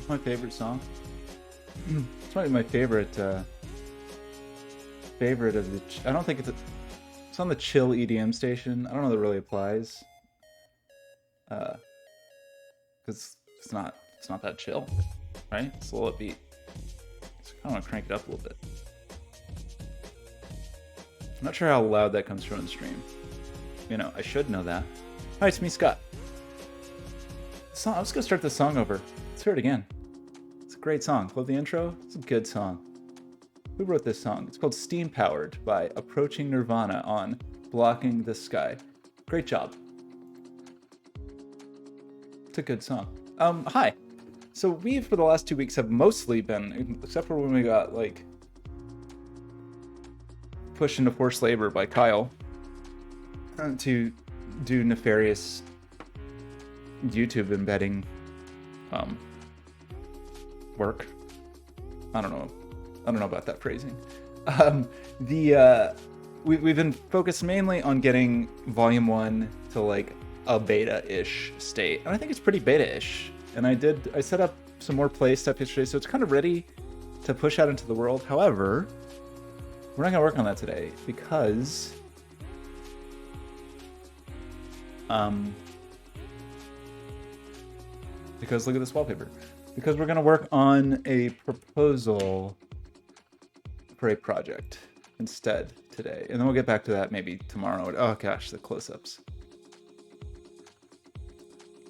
my favorite song. It's probably my favorite favorite of the. I don't think it's on the chill EDM station. I don't know that it really applies. Because it's not that chill, right? It's a little upbeat. So I kind of want to crank it up a little bit. I'm not sure how loud that comes through on the stream. You know, I should know that. Hi, it's me, Scott. I'm just gonna start this song over. Let's hear it again. It's a great song. Love the intro. It's a good song. Who wrote this song? It's called Steam Powered by Approaching Nirvana on Blocking the Sky. Great job. It's a good song. Hi. So we, for the last 2 weeks, have mostly been, except for when we got, like, pushed into forced labor by Kyle to do nefarious YouTube embedding work. I don't know about that phrasing. We've been focused mainly on getting Volume 1 to like a beta-ish state, and I think it's pretty beta-ish. And I set up some more play stuff yesterday, so it's kind of ready to push out into the world. However, we're not gonna work on that today because look at this wallpaper. Because we're gonna work on a proposal for a project instead today, and then we'll get back to that maybe tomorrow. Oh gosh, the close-ups.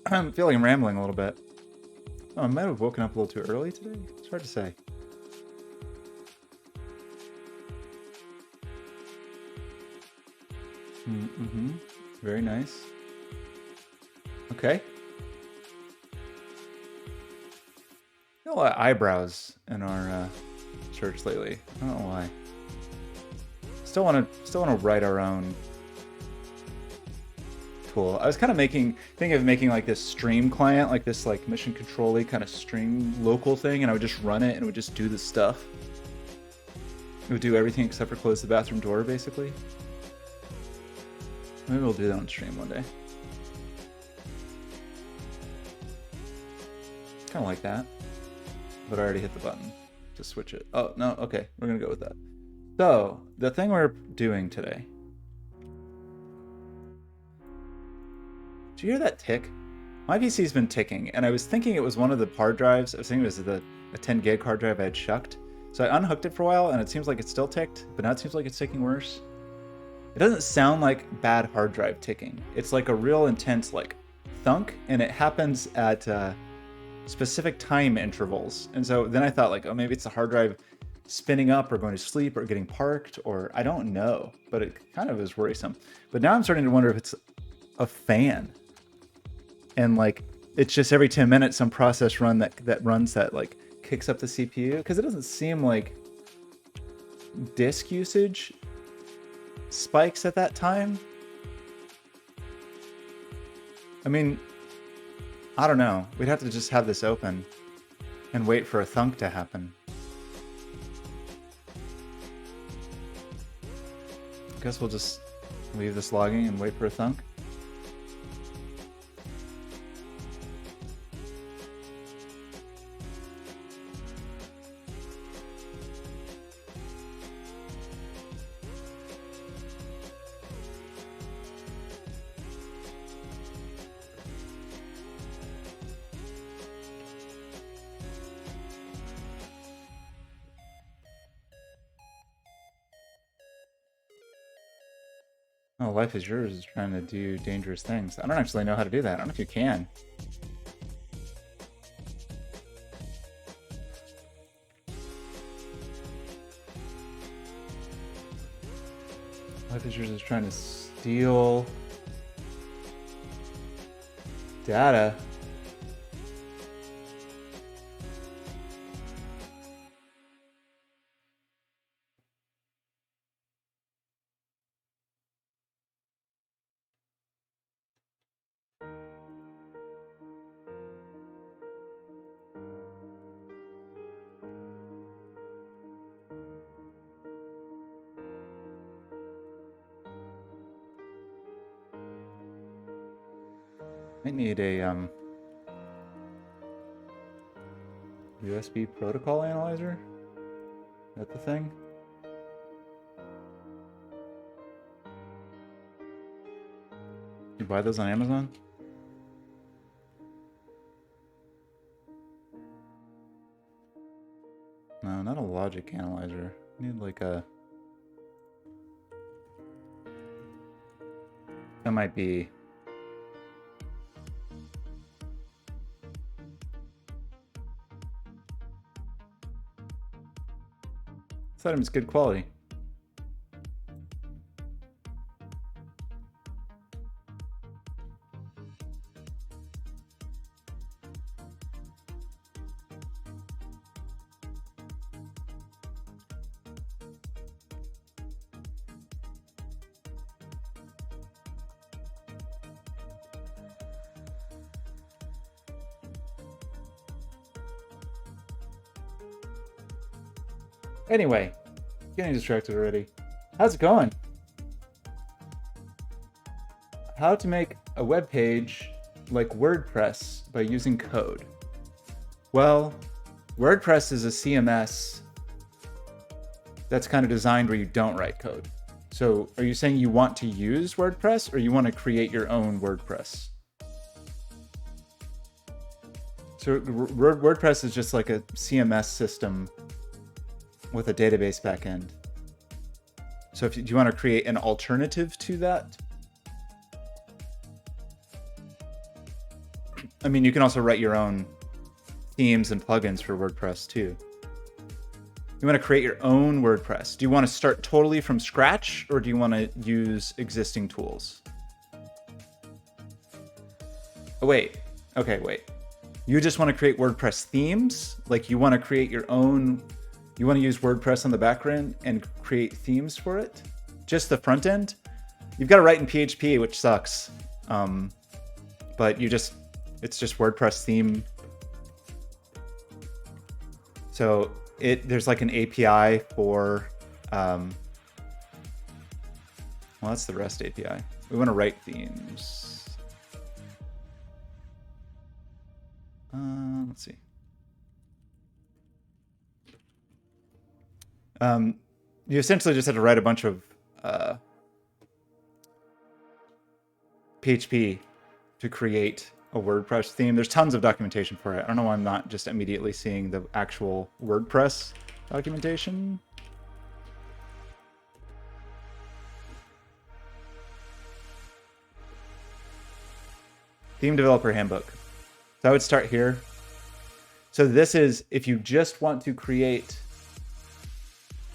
I feel like I'm rambling a little bit. Oh, I might have woken up a little too early today. It's hard to say. Mm-hmm. Very nice. Okay. A lot of eyebrows in our church lately. I don't know why. Still want to write our own tool. I was kind of thinking of making like this stream client, like this like mission control-y kind of stream local thing, and I would just run it and it would just do the stuff. It would do everything except for close the bathroom door, basically. Maybe we'll do that on stream one day. Kind of like that. But I already hit the button to switch it. Oh, no, okay, we're gonna go with that. So, the thing we're doing today. Did you hear that tick? My PC's been ticking, and I was thinking it was one of the hard drives. I was thinking it was a 10 gig hard drive I had shucked. So I unhooked it for a while, and it seems like it still ticked, but now it seems like it's ticking worse. It doesn't sound like bad hard drive ticking. It's like a real intense, like, thunk, and it happens at specific time intervals. And so then I thought, like, oh, maybe it's the hard drive spinning up or going to sleep or getting parked, or I don't know, but it kind of is worrisome. But now I'm starting to wonder if it's a fan. And like, it's just every 10 minutes some process run that runs that like kicks up the CPU, because it doesn't seem like disk usage spikes at that time. I mean, I don't know. We'd have to just have this open and wait for a thunk to happen. I guess we'll just leave this logging and wait for a thunk. Oh, Life is Yours is trying to do dangerous things. I don't actually know how to do that. I don't know if you can. Life is Yours is trying to steal data. I need a USB protocol analyzer? Is that the thing? You buy those on Amazon? No, not a logic analyzer. I need like a... That might be... This item's good quality. Anyway, getting distracted already. How's it going? How to make a web page like WordPress by using code. Well, WordPress is a CMS that's kind of designed where you don't write code. So are you saying you want to use WordPress or you want to create your own WordPress? So WordPress is just like a CMS system with a database backend. So do you want to create an alternative to that? I mean, you can also write your own themes and plugins for WordPress too. You want to create your own WordPress. Do you want to start totally from scratch or do you want to use existing tools? Oh, wait. Okay, wait. You just want to create WordPress themes? Like you want to create your own... You want to use WordPress on the backend and create themes for it? Just the front end? You've got to write in PHP, which sucks. But it's just WordPress theme. So there's like an API for, well, that's the REST API. We want to write themes. Let's see. You essentially just have to write a bunch of PHP to create a WordPress theme. There's tons of documentation for it. I don't know why I'm not just immediately seeing the actual WordPress documentation. Theme Developer Handbook. So I would start here. So this is if you just want to create...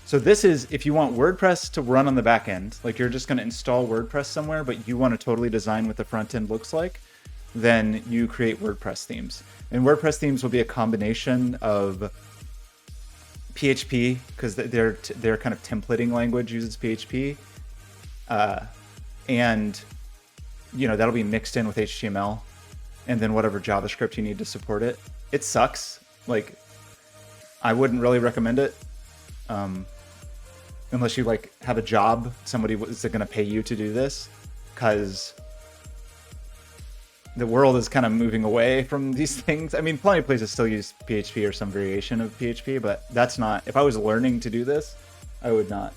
So this is if you want WordPress to run on the back end, like you're just going to install WordPress somewhere, but you want to totally design what the front end looks like, then you create WordPress themes. And WordPress themes will be a combination of PHP, because their kind of templating language uses PHP, and that'll be mixed in with HTML, and then whatever JavaScript you need to support it. It sucks. Like, I wouldn't really recommend it. Unless you like have a job, somebody is going to pay you to do this, because the world is kind of moving away from these things. I mean, plenty of places still use PHP or some variation of PHP, but that's not, if I was learning to do this, I would not.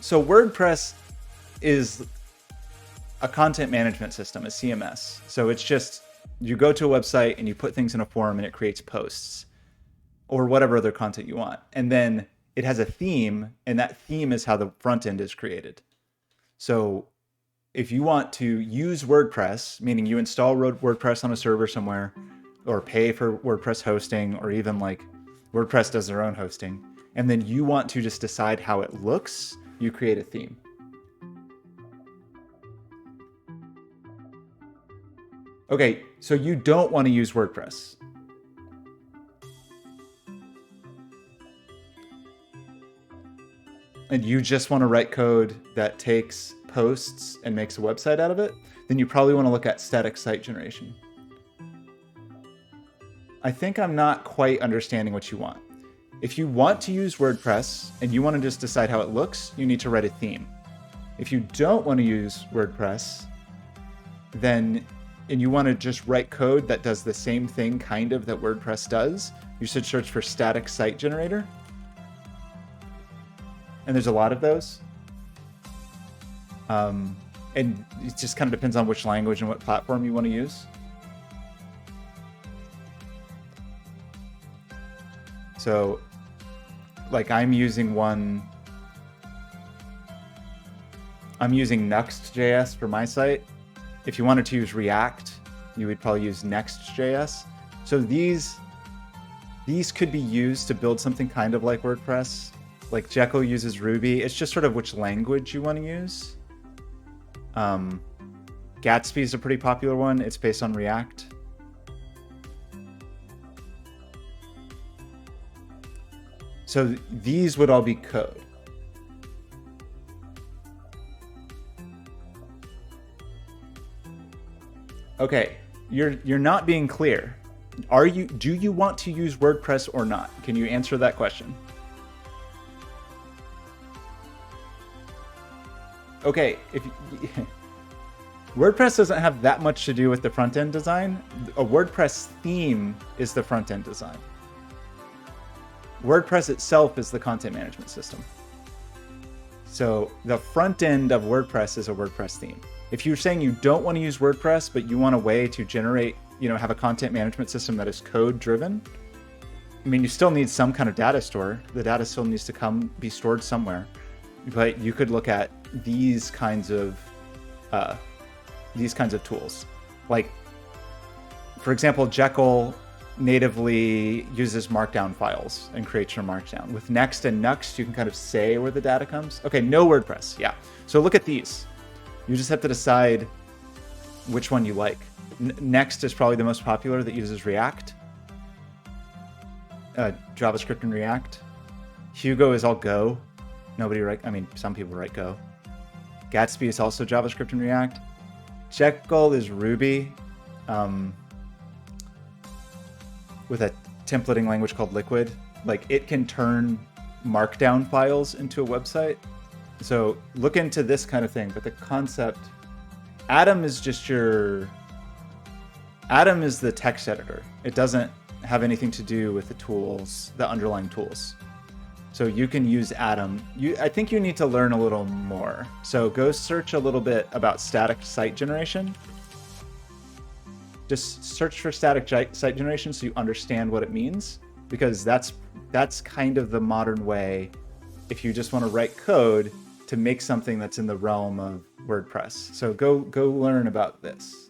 So WordPress is a content management system, a CMS. So it's just, you go to a website and you put things in a form and it creates posts or whatever other content you want. And then it has a theme, and that theme is how the front end is created. So if you want to use WordPress, meaning you install WordPress on a server somewhere or pay for WordPress hosting, or even like WordPress does their own hosting, and then you want to just decide how it looks, you create a theme. Okay, so you don't want to use WordPress. And you just want to write code that takes posts and makes a website out of it, then you probably want to look at static site generation. I think I'm not quite understanding what you want. If you want to use WordPress and you want to just decide how it looks, you need to write a theme. If you don't want to use WordPress, then and you want to just write code that does the same thing kind of that WordPress does, you should search for static site generator. And there's a lot of those. And it just kind of depends on which language and what platform you want to use. So, like I'm using Nuxt.js for my site. If you wanted to use React, you would probably use Next.js. So these could be used to build something kind of like WordPress. Like Jekyll uses Ruby. It's just sort of which language you want to use. Gatsby is a pretty popular one. It's based on React. So these would all be code. Okay, you're not being clear. Do you want to use WordPress or not? Can you answer that question? Okay, WordPress doesn't have that much to do with the front-end design. A WordPress theme is the front-end design. WordPress itself is the content management system. So the front end of WordPress is a WordPress theme. If you're saying you don't want to use WordPress, but you want a way to generate, have a content management system that is code driven, I mean, you still need some kind of data store. The data still needs to be stored somewhere. But you could look at these kinds of tools. Like, for example, Jekyll natively uses markdown files and creates your markdown. With Next and Nuxt, you can kind of say where the data comes. Okay, no WordPress, yeah. So look at these. You just have to decide which one you like. Next is probably the most popular that uses React. JavaScript and React. Hugo is all Go. Some people write Go. Gatsby is also JavaScript and React. Jekyll is Ruby. With a templating language called Liquid. Like, it can turn markdown files into a website. So look into this kind of thing, but the concept, Atom is the text editor. It doesn't have anything to do with the tools, the underlying tools. So you can use Atom. I think you need to learn a little more. So go search a little bit about static site generation. Just search for static site generation so you understand what it means, because that's kind of the modern way if you just want to write code to make something that's in the realm of WordPress. So go learn about this.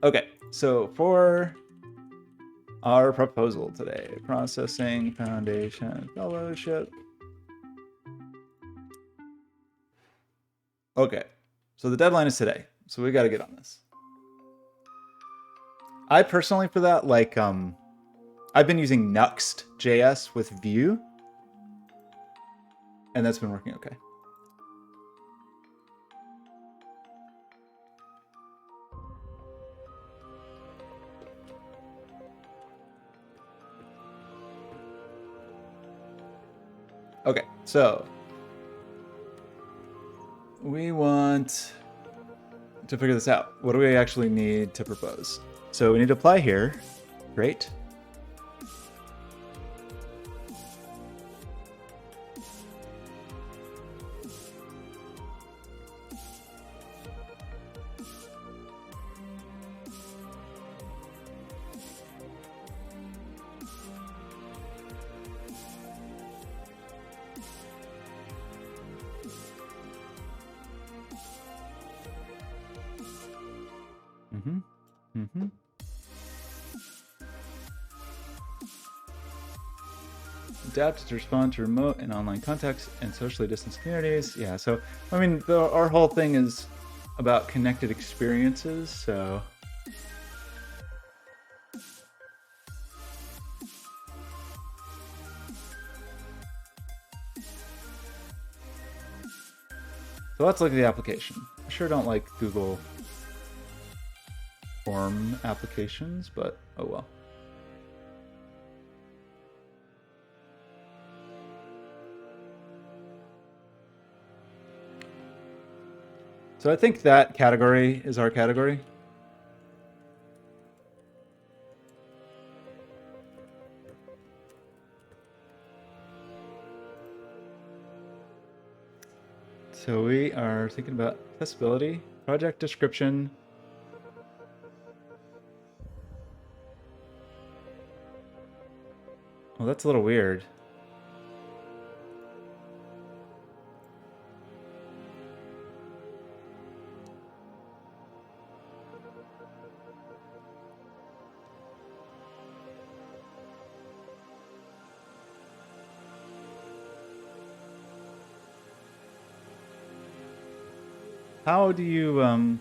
Okay, so for our proposal today, Processing Foundation Fellowship. Okay, so the deadline is today. So we got to get on this. I personally, for that, I've been using Nuxt.js with Vue, and that's been working okay. Okay, so we want to figure this out. What do we actually need to propose? So we need to apply here. Great. Adapt to respond to remote and online contexts and socially distanced communities. Yeah, so, our whole thing is about connected experiences, so... So let's look at the application. I sure don't like Google form applications, but oh well. So I think that category is our category. So we are thinking about accessibility, project description. Well, that's a little weird. How do you, am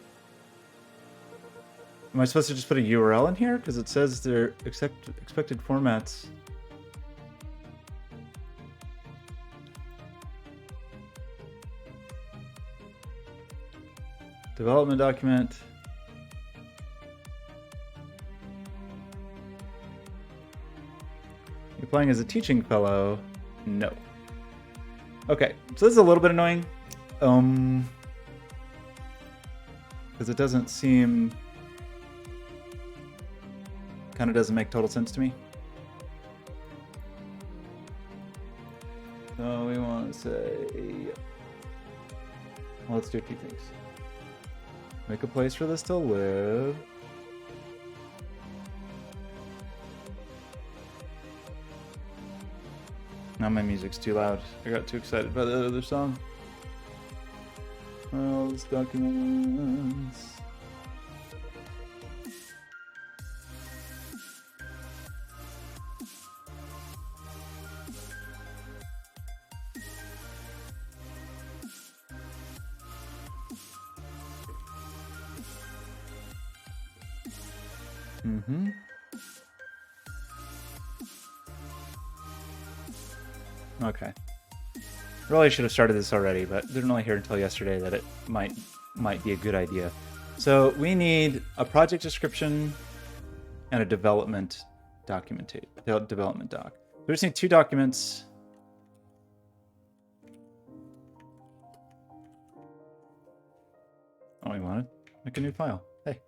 I supposed to just put a URL in here? Because it says they're expected formats. Development document. You're applying as a teaching fellow? No. Okay, so this is a little bit annoying. Because it doesn't seem... kind of doesn't make total sense to me. So we want to say... well, let's do a few things. Make a place for this to live. Now my music's too loud. I got too excited by that other song. Files, documents. Okay. Really should have started this already, but didn't really hear until yesterday that it might be a good idea. So we need a project description and a development doc. We just need 2 documents. Oh, we wanted make a new file. Hey.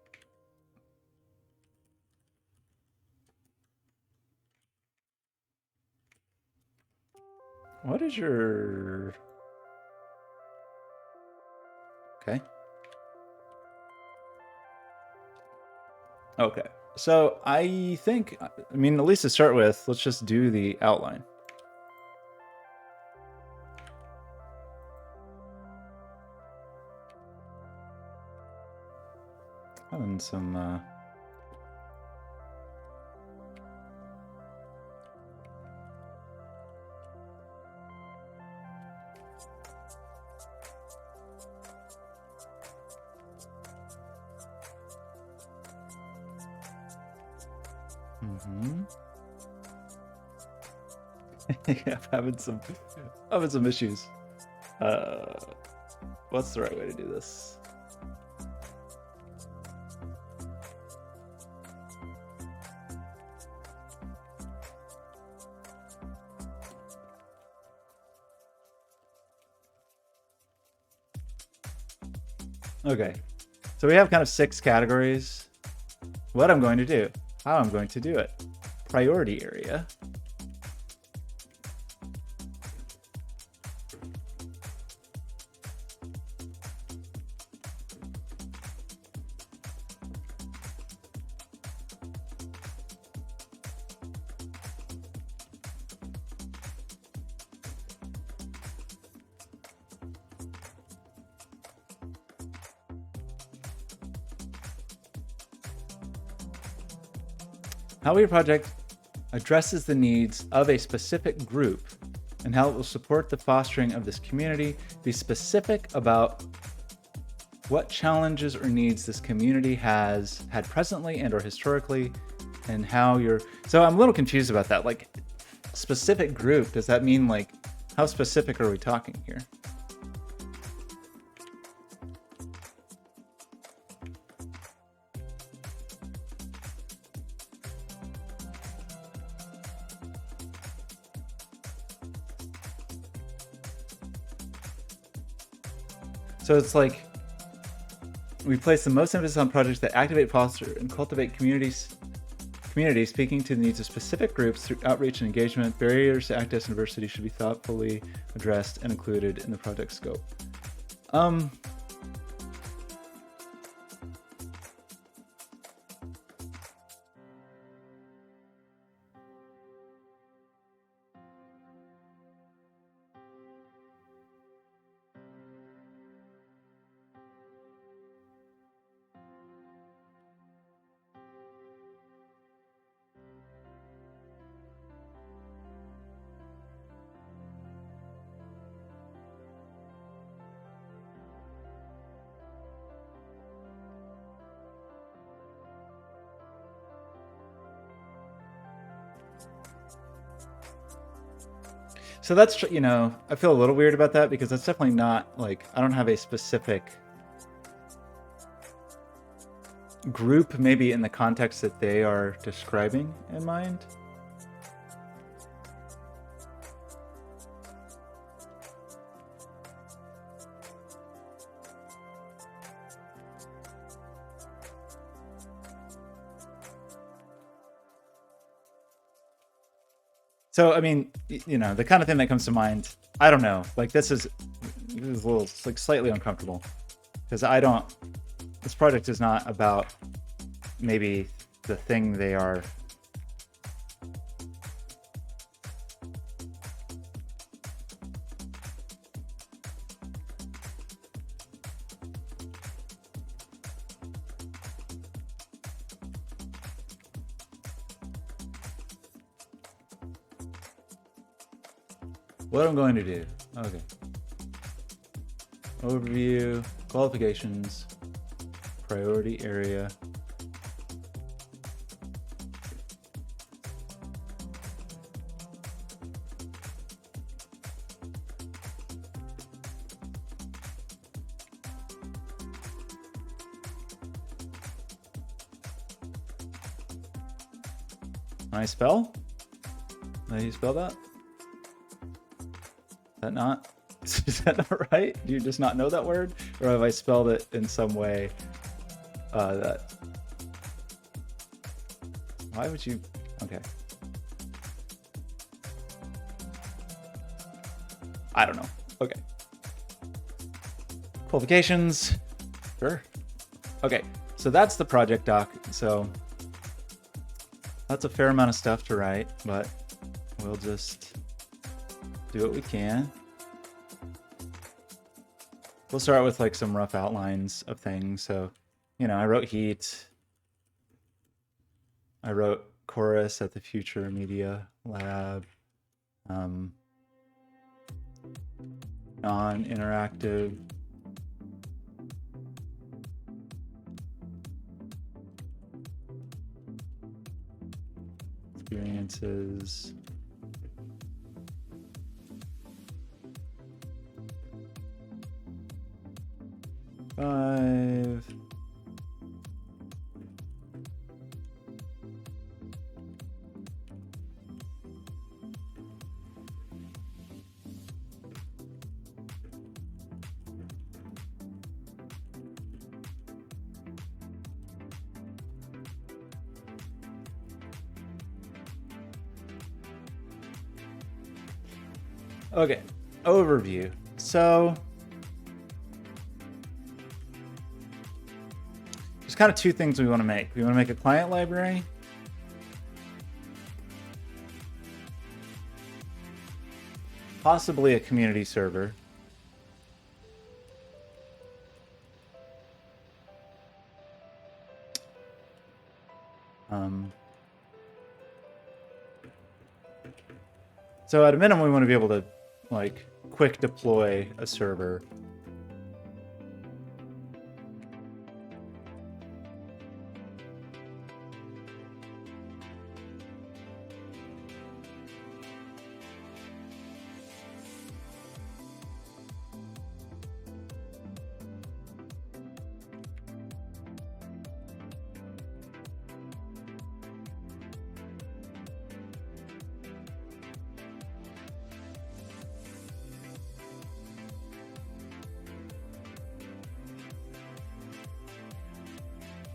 What is your... okay. Okay. So I think, I mean, at least to start with, let's just do the outline. Having some... yeah, I'm having some issues. What's the right way to do this? Okay, so we have kind of 6 categories. What I'm going to do, how I'm going to do it. Priority area. How your project addresses the needs of a specific group and how it will support the fostering of this community. Be specific about what challenges or needs this community has had presently and or historically, and how you're... so I'm a little confused about that. Like, specific group, does that mean, like, how specific are we talking here? So it's like, We place the most emphasis on projects that activate, foster, and cultivate communities, speaking to the needs of specific groups through outreach and engagement. Barriers to access and diversity should be thoughtfully addressed and included in the project scope. So that's, you know, I feel a little weird about that because that's definitely not, like, I don't have a specific group maybe in the context that they are describing in mind. So, I mean, you know, the kind of thing that comes to mind, I don't know, like this is a little, like, slightly uncomfortable because this project is not about maybe the thing they are. What I'm going to do, okay. Overview, qualifications, priority area. Can I spell? How you spell that? Is that not? Is that not right? Do you just not know that word? Or have I spelled it in some way that... Why would you... Okay. I don't know. Okay. Qualifications. Sure. Okay, so that's the project doc. So that's a fair amount of stuff to write, but we'll just do what we can. We'll start with like some rough outlines of things. So, you know, I wrote Heat. I wrote Chorus at the Future Media Lab. Non-interactive. Experiences. Five. Okay, overview. So there's kind of two things we want to make. We want to make a client library. Possibly a community server. So at a minimum, we want to be able to like quick deploy a server.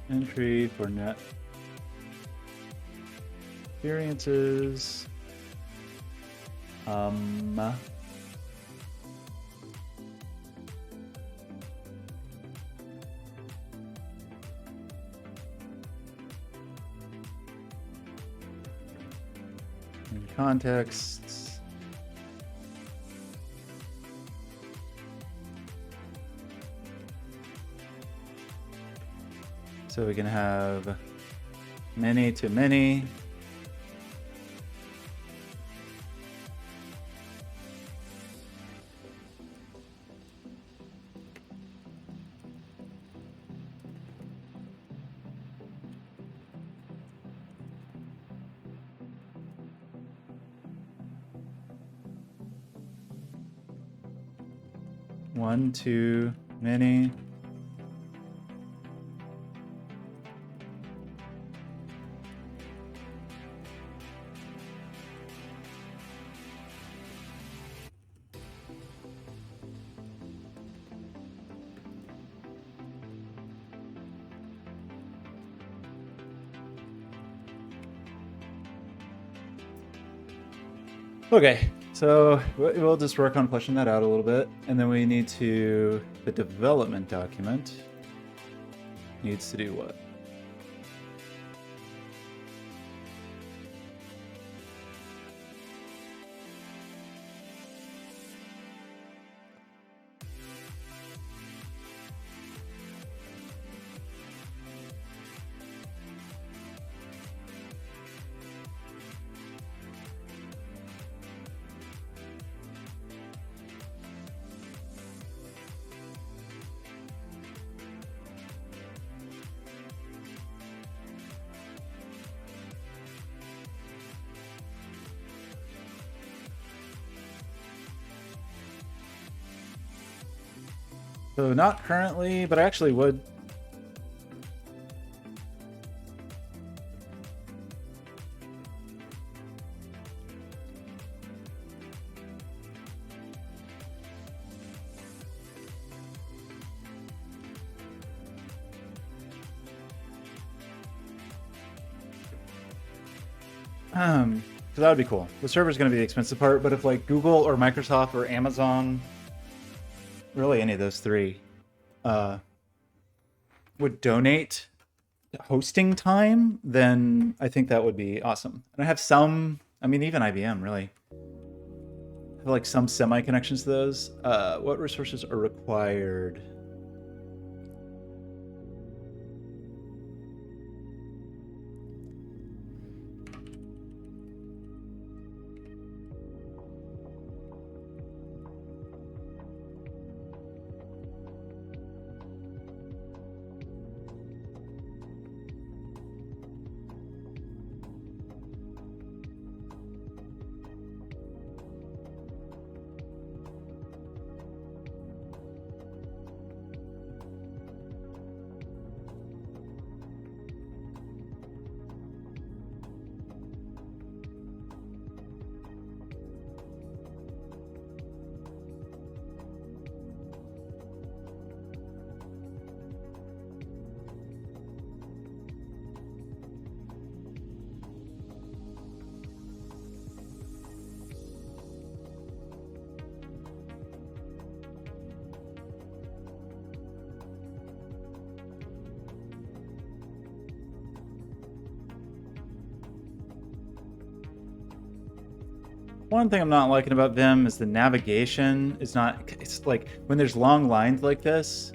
Entry for net experiences. In contexts. So we can have many to many. One, too many. Okay, so we'll just work on fleshing that out a little bit, and then we need to, the development document needs to do what? So not currently, but I actually would. So that would be cool. The server's going to be the expensive part, but if like Google or Microsoft or Amazon, really any of those three, would donate hosting time, then I think that would be awesome. And I have some, I mean, even IBM really. I have like some semi connections to those. What resources are required? One thing I'm not liking about Vim is the navigation is not, it's like when there's long lines like this,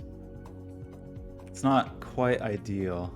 it's not quite ideal.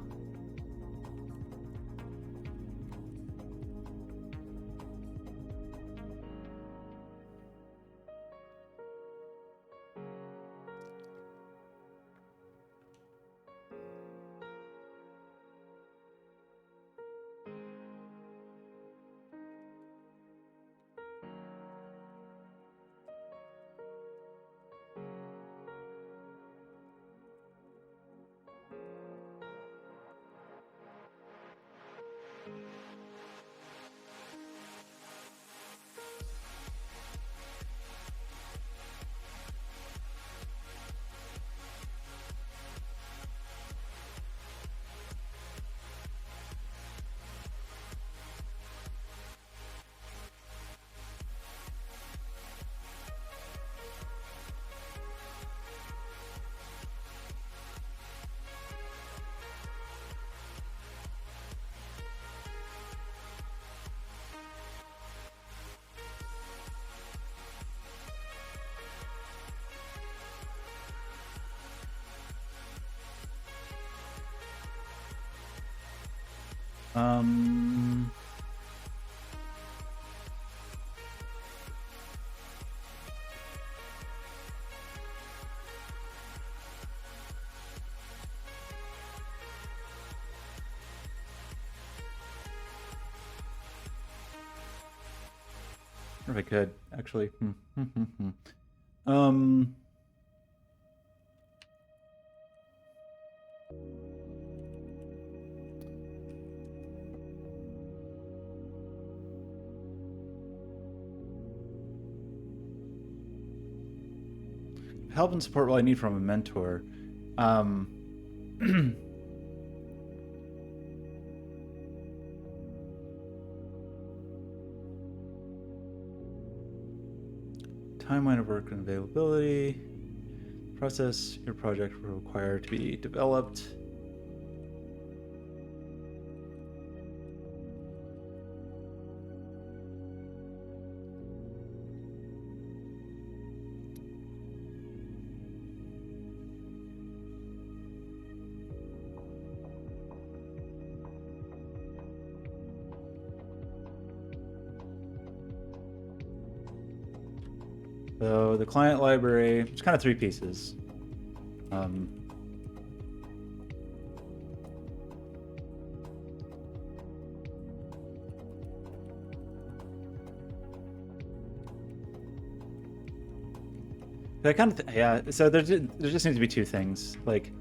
Um, I wonder if I could actually. Um. Help and support what I need from a mentor. Timeline of work and availability. Process your project will require to be developed. So the client library, it's kind of three pieces. I kind of yeah. So there just needs to be two things, like,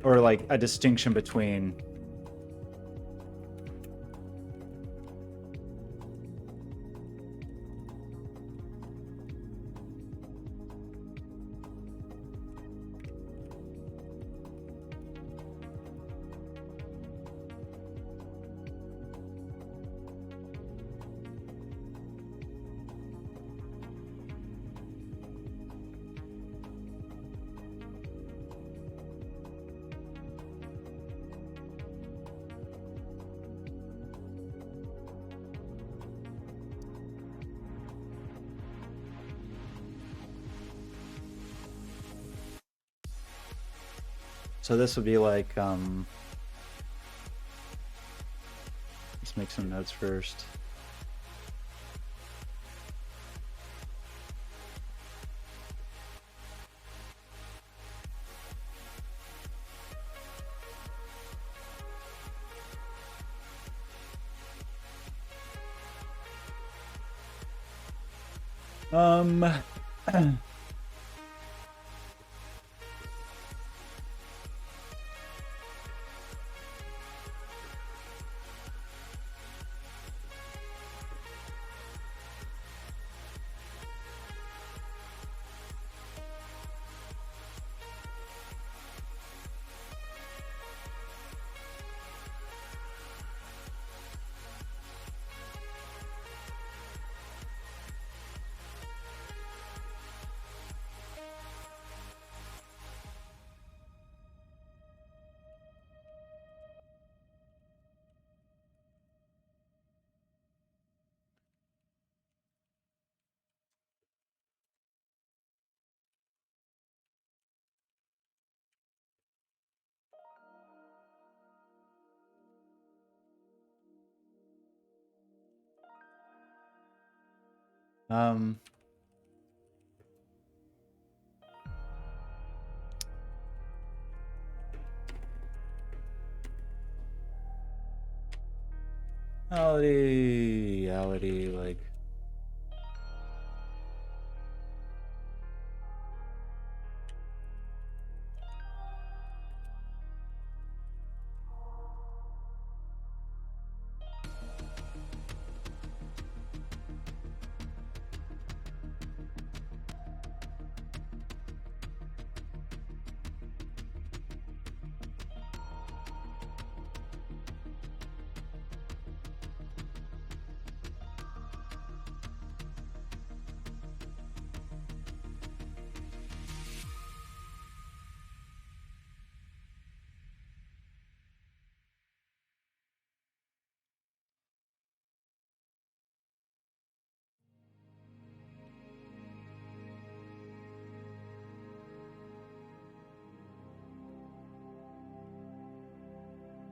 or like a distinction between. So this would be like, let's make some notes first. Um, reality, like.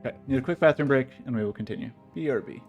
Okay, need a quick bathroom break, and we will continue. BRB.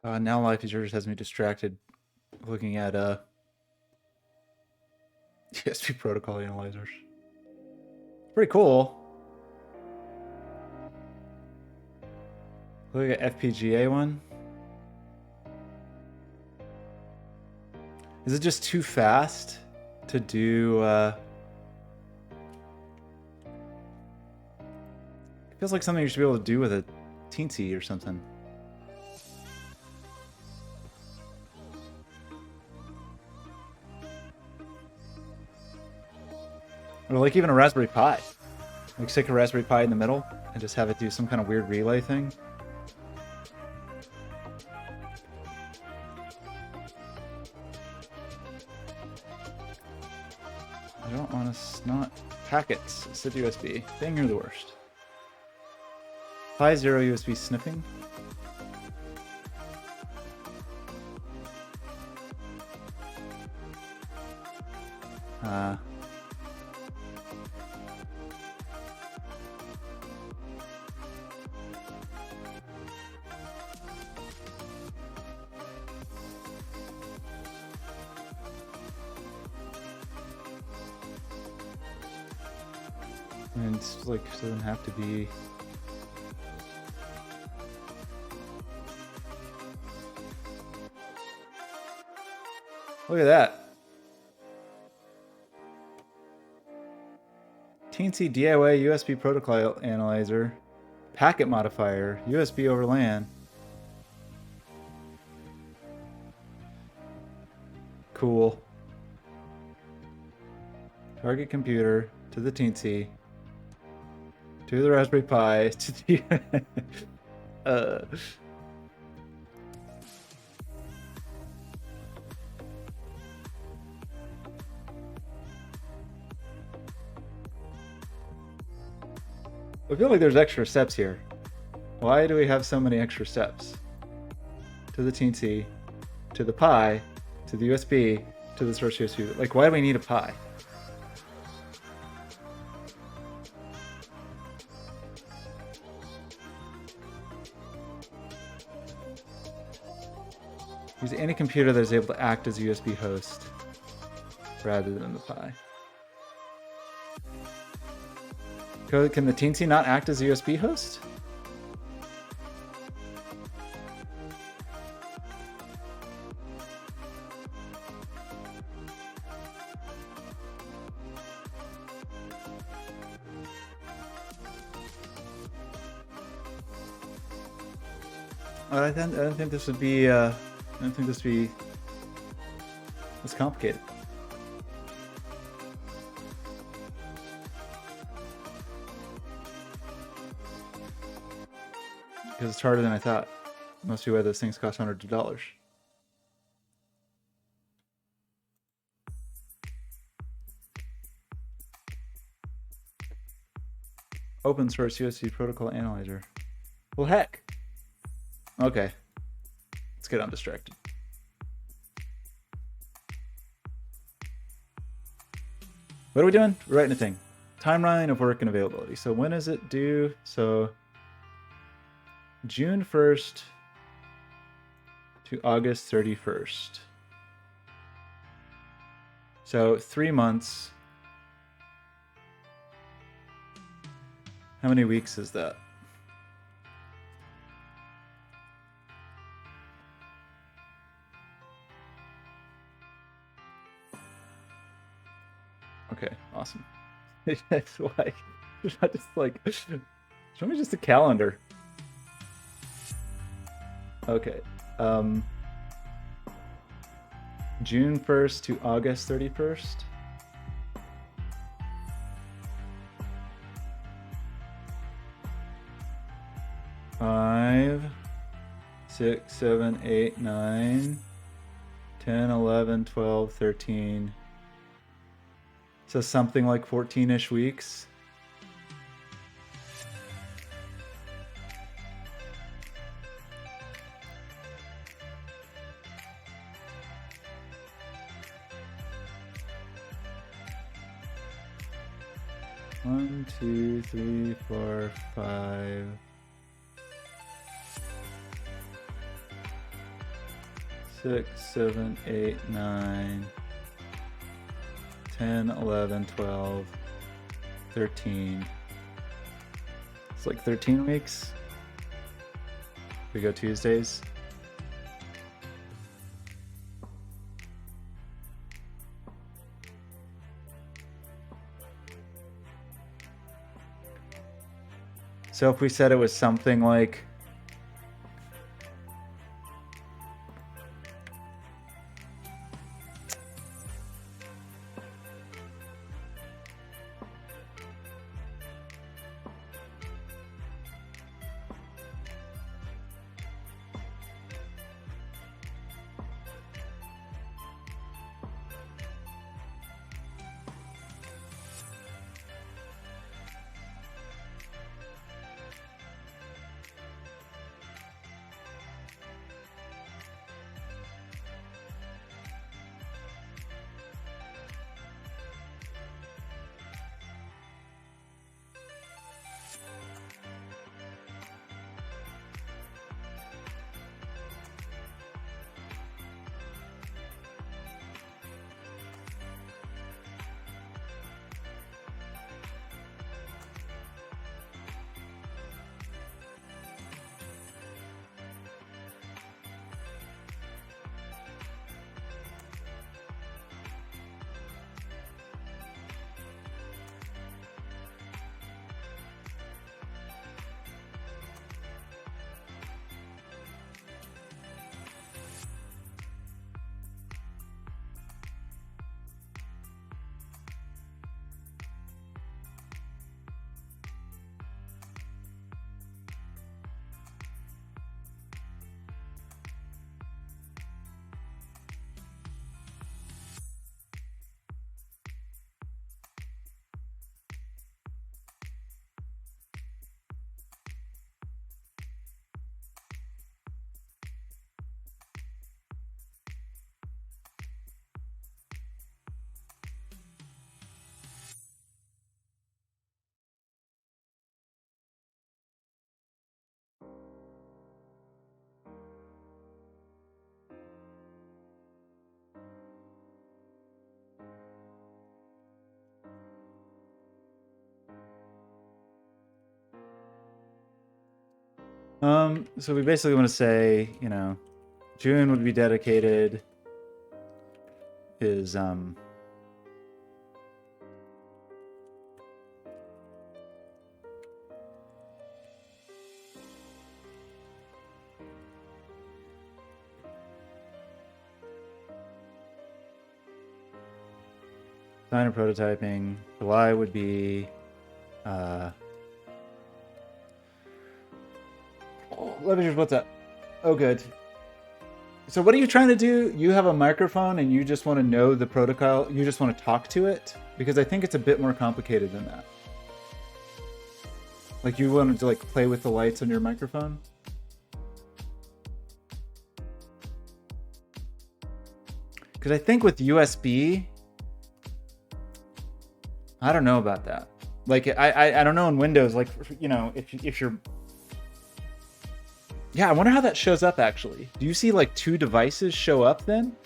Now Life is Yours has me distracted looking at ESP protocol analyzers. Pretty cool. Look at FPGA one. Is it just too fast to do? It feels like something you should be able to do with a teensy or something. Or like even a Raspberry Pi. Like stick a Raspberry Pi in the middle and just have it do some kind of weird relay thing. I don't want to snot packets. SID USB. Dang, you're the worst. Pi 0 USB sniffing. And it's like, it doesn't have to be. Look at that. Teensy DIY USB protocol analyzer. Packet modifier. USB over LAN. Cool. Target computer to the Teensy. To the Raspberry Pi. To the I feel like there's extra steps here. Why do we have so many extra steps? To the Teensy, to the Pi, to the USB, to the source USB. Like, why do we need a Pi? Use any computer that is able to act as a USB host rather than the Pi. Can the Teensy not act as a USB host? I don't think this would be. I don't think this would be as complicated. Because it's harder than I thought. Must be why those things cost hundreds of dollars. Open source USB protocol analyzer. Well, heck. Okay. Let's get undistracted. What are we doing? We're writing a thing. Timeline of work and availability. So when is it due? So June 1st to August 31st. So 3 months. How many weeks is that? Okay, awesome. That's why. Not just like, show me just a calendar. Okay. June 1st to August 31st. Five, 6, 7, 8, 9, 10, 11, 12, 13. So something like 14-ish weeks. One, 2, 3, 4, 5. 6, 7, 8, 9, 10, 11, 12, 13. It's like 13 weeks. We go Tuesdays. So if we said it was something like So we basically want to say, you know, June would be dedicated is design and prototyping. July would be Leverage, what's up? Oh, good. So what are you trying to do? You have a microphone and you just want to know the protocol. You just want to talk to it? Because I think it's a bit more complicated than that. Like you wanted to like play with the lights on your microphone? Because I think with USB, I don't know about that. Like I don't know in Windows, like, you know, if you're, yeah, I wonder how that shows up actually. Do you see like two devices show up then?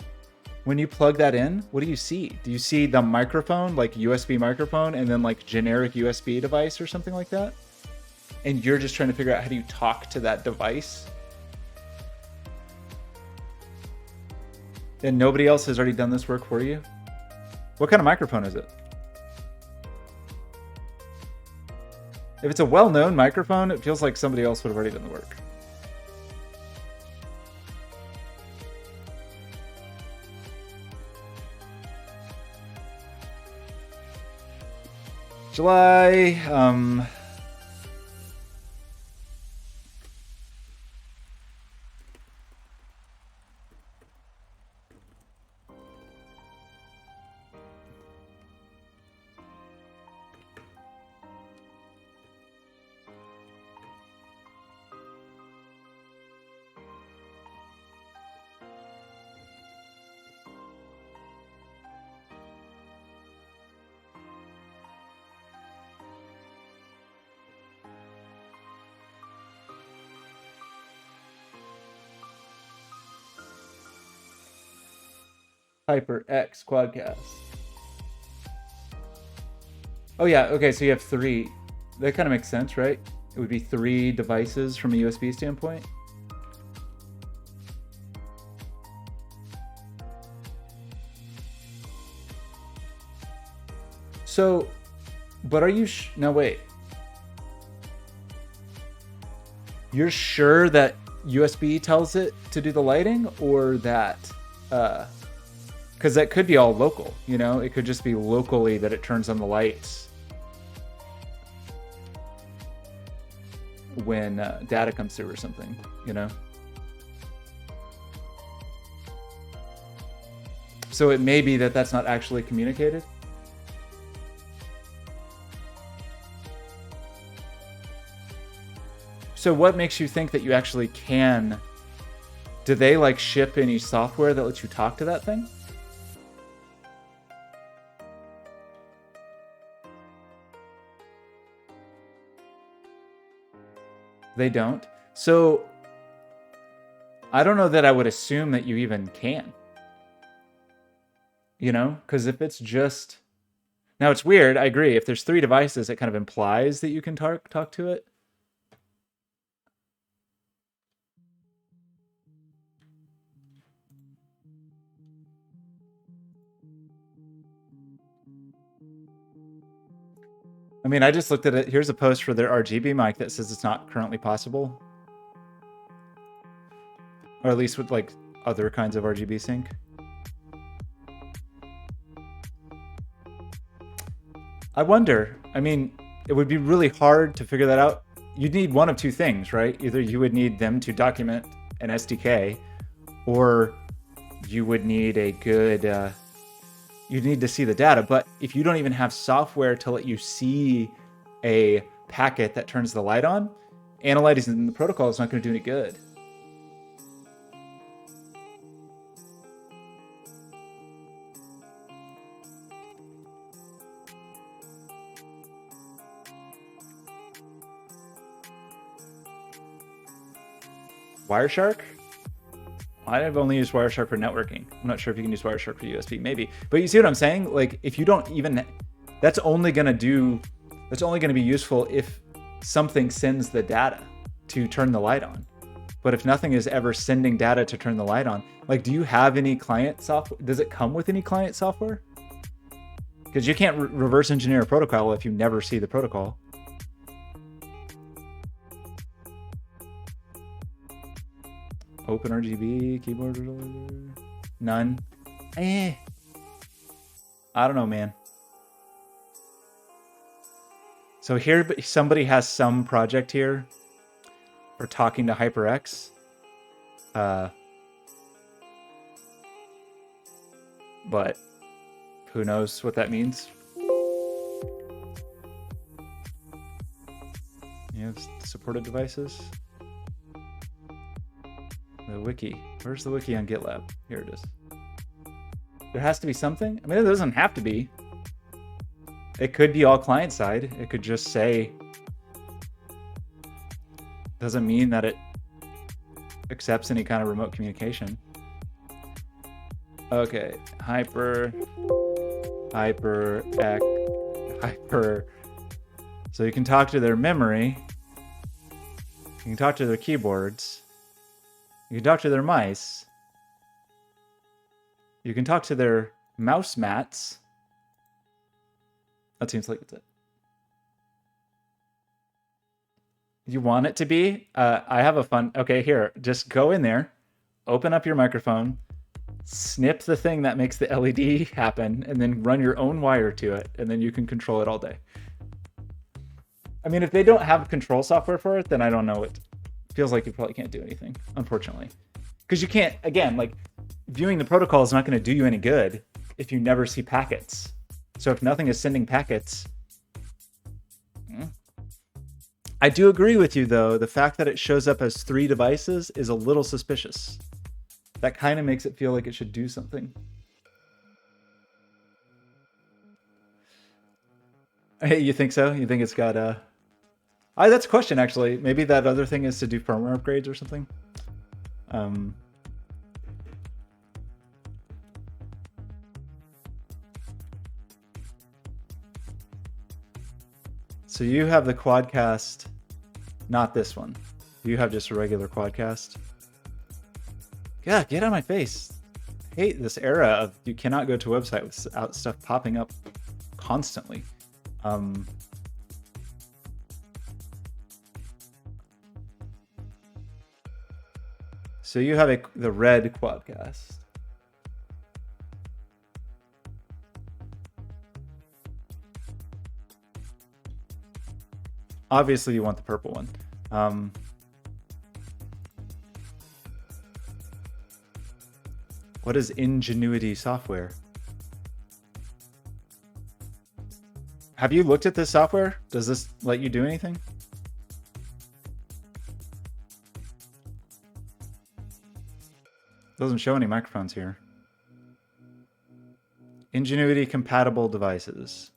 When you plug that in, what do you see? Do you see the microphone, like USB microphone, and then like generic USB device or something like that? And you're just trying to figure out how do you talk to that device? And nobody else has already done this work for you? What kind of microphone is it? If it's a well-known microphone, it feels like somebody else would have already done the work. July, HyperX Quadcast. Oh yeah, okay, so you have three. That kind of makes sense, right? It would be three devices from a USB standpoint. So, but are you, no wait. You're sure that USB tells it to do the lighting, or that, because that could be all local, you know? It could just be locally that it turns on the lights when data comes through or something, you know? So it may be that that's not actually communicated. So what makes you think that you actually can? Do they like ship any software that lets you talk to that thing? They don't. So I don't know that I would assume that you even can. You know, because if it's just, now it's weird. I agree. If there's three devices, it kind of implies that you can talk to it. I mean, I just looked at it. Here's a post for their RGB mic that says it's not currently possible. Or at least with like other kinds of RGB sync. I wonder, I mean, it would be really hard to figure that out. You'd need one of two things, right? Either you would need them to document an SDK, or you would need a good, you'd need to see the data. But if you don't even have software to let you see a packet that turns the light on, analyzing the protocol is not going to do any good. Wireshark? I've only used Wireshark for networking. I'm not sure if you can use Wireshark for USB, maybe. But you see what I'm saying? Like, if you don't even, that's only going to be useful if something sends the data. to turn the light on. But if nothing is ever sending data to turn the light on, like, do you have any client software? Does it come with any client software? Because you can't reverse engineer a protocol if you never see the protocol. OpenRGB, keyboard, none. I don't know, man. So here, somebody has some project here for talking to HyperX. But who knows what that means? You have supported devices. The wiki. Where's the wiki on GitLab? Here it is. There has to be something. I mean, it doesn't have to be. It could be all client side. It could just say. Doesn't mean that it accepts any kind of remote communication. Okay, hyper. So you can talk to their memory. You can talk to their keyboards. You can talk to their mice. You can talk to their mouse mats. That seems like it's it. You want it to be? I have a fun... Okay, here. Just go in there. Open up your microphone. Snip the thing that makes the LED happen. And then run your own wire to it. And then you can control it all day. I mean, if they don't have control software for it, then I don't know. It feels like you probably can't do anything, unfortunately. Because you can't... Again, like, viewing the protocol is not going to do you any good if you never see packets. So if nothing is sending packets... I do agree with you, though. The fact that it shows up as 3 devices is a little suspicious. That kind of makes it feel like it should do something. Hey, you think so? You think it's got a... that's a question, actually. Maybe that other thing is to do firmware upgrades or something. So you have the Quadcast, not this one. You have just a regular Quadcast. Yeah, get out of my face. I hate this era of you cannot go to a website without stuff popping up constantly. So you have the red Quadcast. Obviously, you want the purple one. What is Ingenuity Software? Have you looked at this software? Does this let you do anything? Doesn't show any microphones here. Ingenuity compatible devices.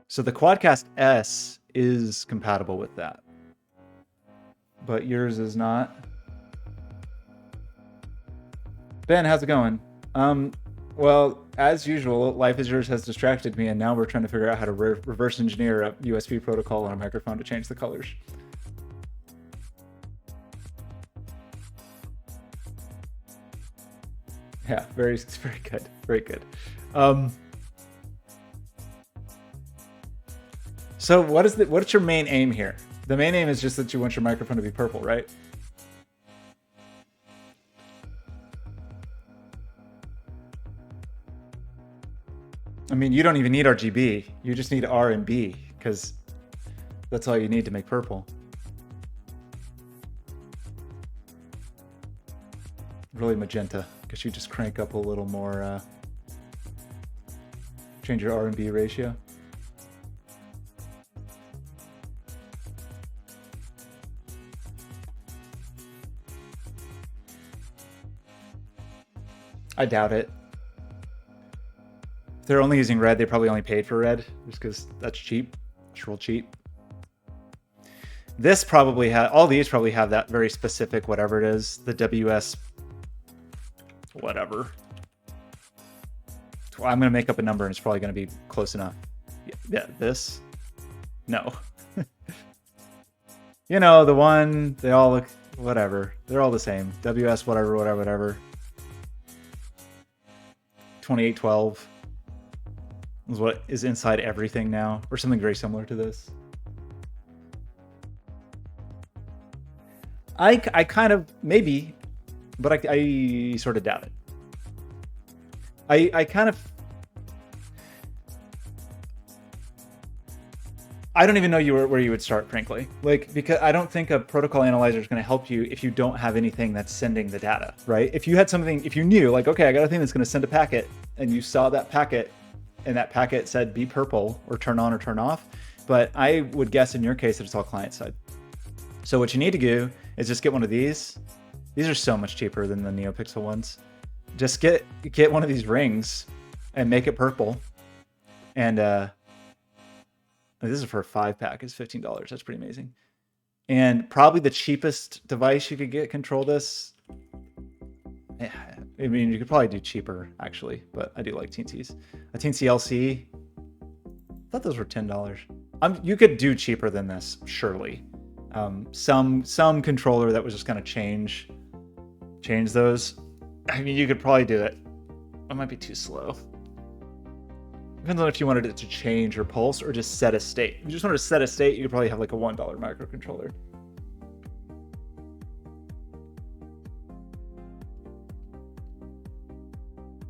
So the Quadcast S is compatible with that, but yours is not. Ben, how's it going? Well, as usual, Life is Yours has distracted me, and now we're trying to figure out how to reverse engineer a USB protocol on a microphone to change the colors. Yeah, very good, very good. So what's your main aim here? The main aim is just that you want your microphone to be purple, right? I mean, you don't even need RGB. You just need R and B, because that's all you need to make purple. Really magenta, because you just crank up a little more, change your R and B ratio. I doubt it. If they're only using red, they probably only paid for red, just because that's cheap. It's real cheap. This probably all these probably have that very specific whatever it is, the WS whatever. I'm gonna make up a number and it's probably gonna be close enough. Yeah, this? No. You know, the one, they all look, whatever. They're all the same. WS, whatever, whatever, whatever. 2812 is what is inside everything now, or something very similar to this. I kind of, maybe, but I sort of doubt it. I kind of, I don't even know where you would start, frankly. Like, because I don't think a protocol analyzer is going to help you if you don't have anything that's sending the data, right? If you had something, if you knew, like, okay, I got a thing that's going to send a packet, and you saw that packet, and that packet said be purple or turn on or turn off, but I would guess in your case that it's all client side. So what you need to do is just get one of these. These are so much cheaper than the NeoPixel ones. Just get one of these rings and make it purple, and this is for a 5-pack. It's $15. That's pretty amazing. And probably the cheapest device you could get control this. I mean, you could probably do cheaper, actually, but I do like Teensy's. A Teensy LC. I thought those were $10. You could do cheaper than this, surely. Some controller that was just going to change those. I mean, you could probably do it. It might be too slow. Depends on if you wanted it to change or pulse or just set a state. If you just wanted to set a state, you could probably have like a $1 microcontroller.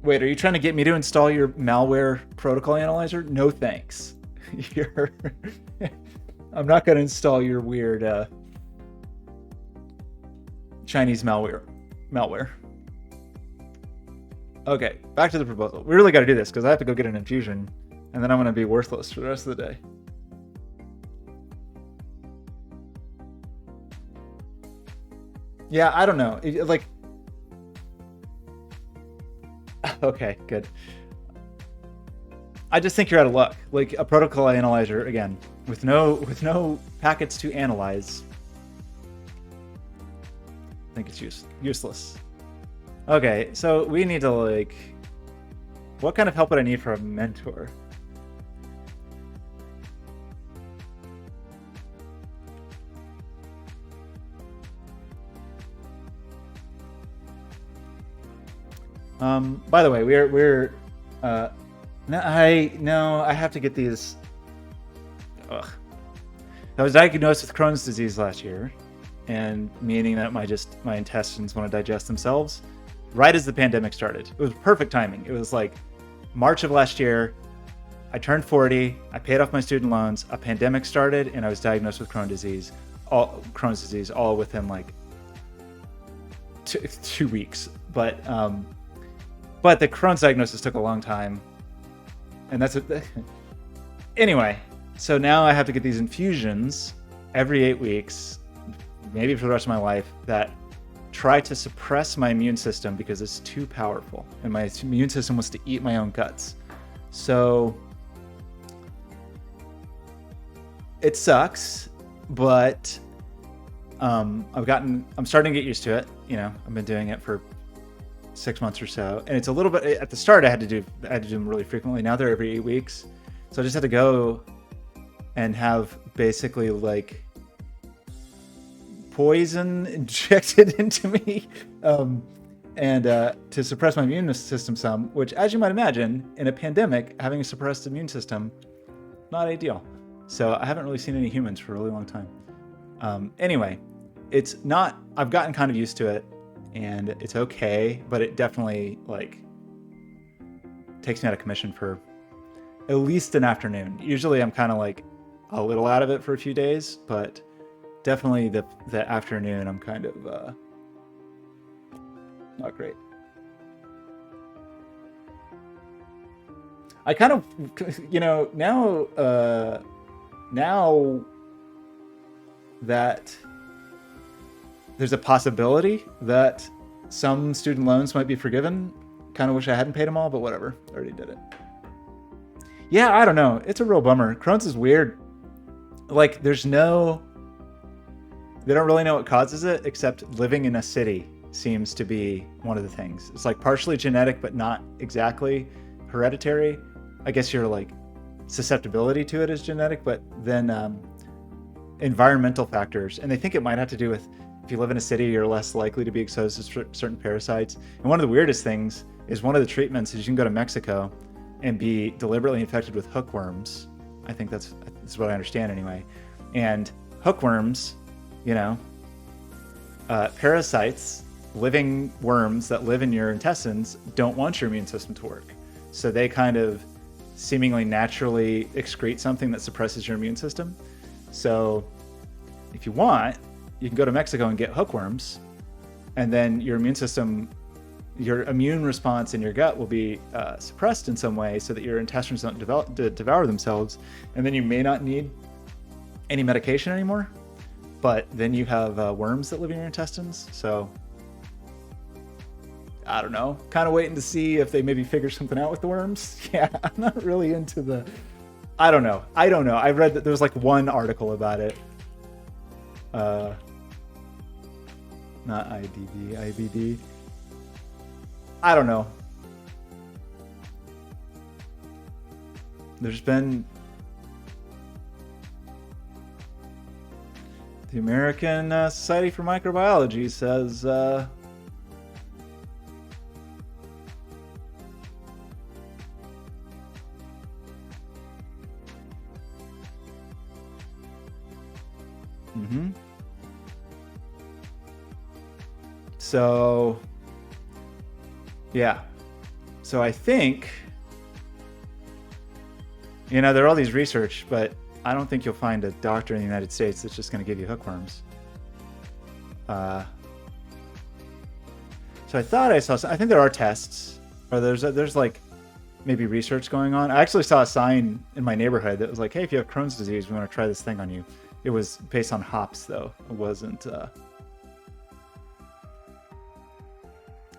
Wait, are you trying to get me to install your malware protocol analyzer? No thanks. I'm not going to install your weird Chinese malware. Okay, back to the proposal. We really got to do this because I have to go get an infusion, and then I'm going to be worthless for the rest of the day. Yeah, I don't know. Like, okay, good. I just think you're out of luck. Like a protocol analyzer, again, with no packets to analyze. I think it's useless. Okay, so we need to, like, what kind of help would I need for a mentor? By the way, I have to get these. Ugh. I was diagnosed with Crohn's disease last year, and meaning that my intestines want to digest themselves. Right as the pandemic started. It was perfect timing. It was like March of last year. I turned 40. I paid off my student loans. A pandemic started, and I was diagnosed with Crohn's disease. All within like 2 weeks. But the Crohn's diagnosis took a long time, and that's it. Anyway, so now I have to get these infusions every 8 weeks, maybe for the rest of my life, that try to suppress my immune system because it's too powerful, and my immune system wants to eat my own guts. So it sucks, but I'm starting to get used to it. You know, I've been doing it for 6 months or so, and it's a little bit. At the start, I had to do them really frequently. Now they're every 8 weeks, so I just had to go and have basically like poison injected into me, and to suppress my immune system some. Which, as you might imagine, in a pandemic, having a suppressed immune system, not ideal. So I haven't really seen any humans for a really long time. Anyway, it's not. I've gotten kind of used to it, and it's okay, but it definitely like takes me out of commission for at least an afternoon. Usually I'm kind of like a little out of it for a few days, but definitely the afternoon I'm kind of not great. I kind of, you know, now that there's a possibility that some student loans might be forgiven, kind of wish I hadn't paid them all, but whatever, I already did it. Yeah, I don't know. It's a real bummer. Crohn's is weird. Like, they don't really know what causes it, except living in a city seems to be one of the things. It's like partially genetic, but not exactly hereditary. I guess your like susceptibility to it is genetic, but then environmental factors, and they think it might have to do with if you live in a city, you're less likely to be exposed to certain parasites. And one of the weirdest things is one of the treatments is you can go to Mexico and be deliberately infected with hookworms. I think that's what I understand anyway. And hookworms, you know, parasites, living worms that live in your intestines don't want your immune system to work. So they kind of seemingly naturally excrete something that suppresses your immune system. So if you want, you can go to Mexico and get hookworms, and then your immune system, your immune response in your gut will be suppressed in some way so that your intestines don't devour themselves. And then you may not need any medication anymore, but then you have worms that live in your intestines. So I don't know, kind of waiting to see if they maybe figure something out with the worms. Yeah, I'm not really into the, I don't know. I read that there was like one article about it. Not IDD, IBD. I don't know. There's been the American Society for Microbiology says So, yeah. So I think, you know, there are all these research, but I don't think you'll find a doctor in the United States that's just going to give you hookworms. So I thought I saw, I think there are tests, or there's like maybe research going on. I actually saw a sign in my neighborhood that was like, hey, if you have Crohn's disease, we want to try this thing on you. It was based on hops, though. It wasn't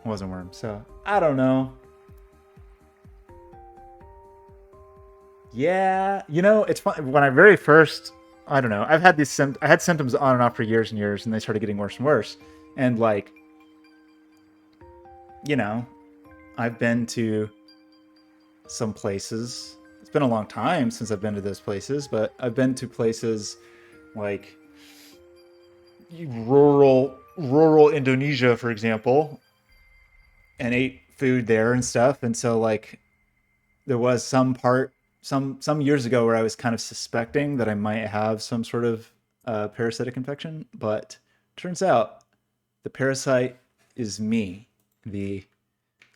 worms. So I don't know. Yeah, you know, it's fun. When I very first, I don't know, I've had these I had symptoms on and off for years and years, and they started getting worse and worse. And like, you know, I've been to some places. It's been a long time since I've been to those places, but I've been to places like rural Indonesia, for example, and ate food there and stuff. And so like there was some years ago where I was kind of suspecting that I might have some sort of parasitic infection, but turns out the parasite is me. The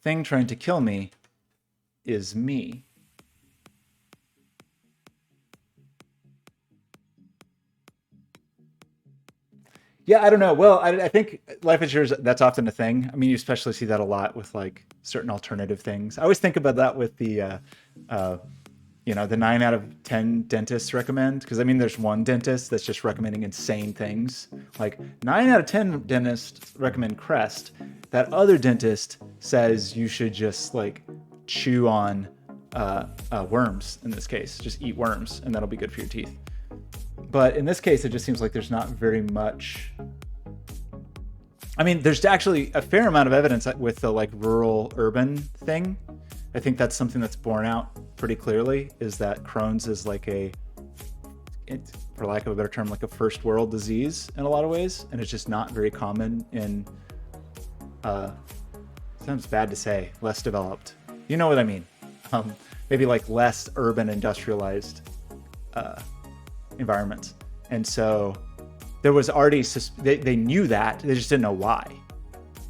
thing trying to kill me is me. Yeah, I don't know. Well, I think life insurance, that's often a thing. I mean, you especially see that a lot with like certain alternative things. I always think about that with the, you know, the 9 out of 10 dentists recommend. Because I mean, there's one dentist that's just recommending insane things. Like 9 out of 10 dentists recommend Crest. That other dentist says you should just like chew on worms in this case. Just eat worms and that'll be good for your teeth. But in this case, it just seems like there's not very much. I mean, there's actually a fair amount of evidence with the like rural urban thing. I think that's something that's borne out pretty clearly, is that Crohn's is like for lack of a better term, like a first world disease in a lot of ways. And it's just not very common in, sounds bad to say, less developed. You know what I mean? Maybe like less urban industrialized environments. And so there was already, they knew that, they just didn't know why.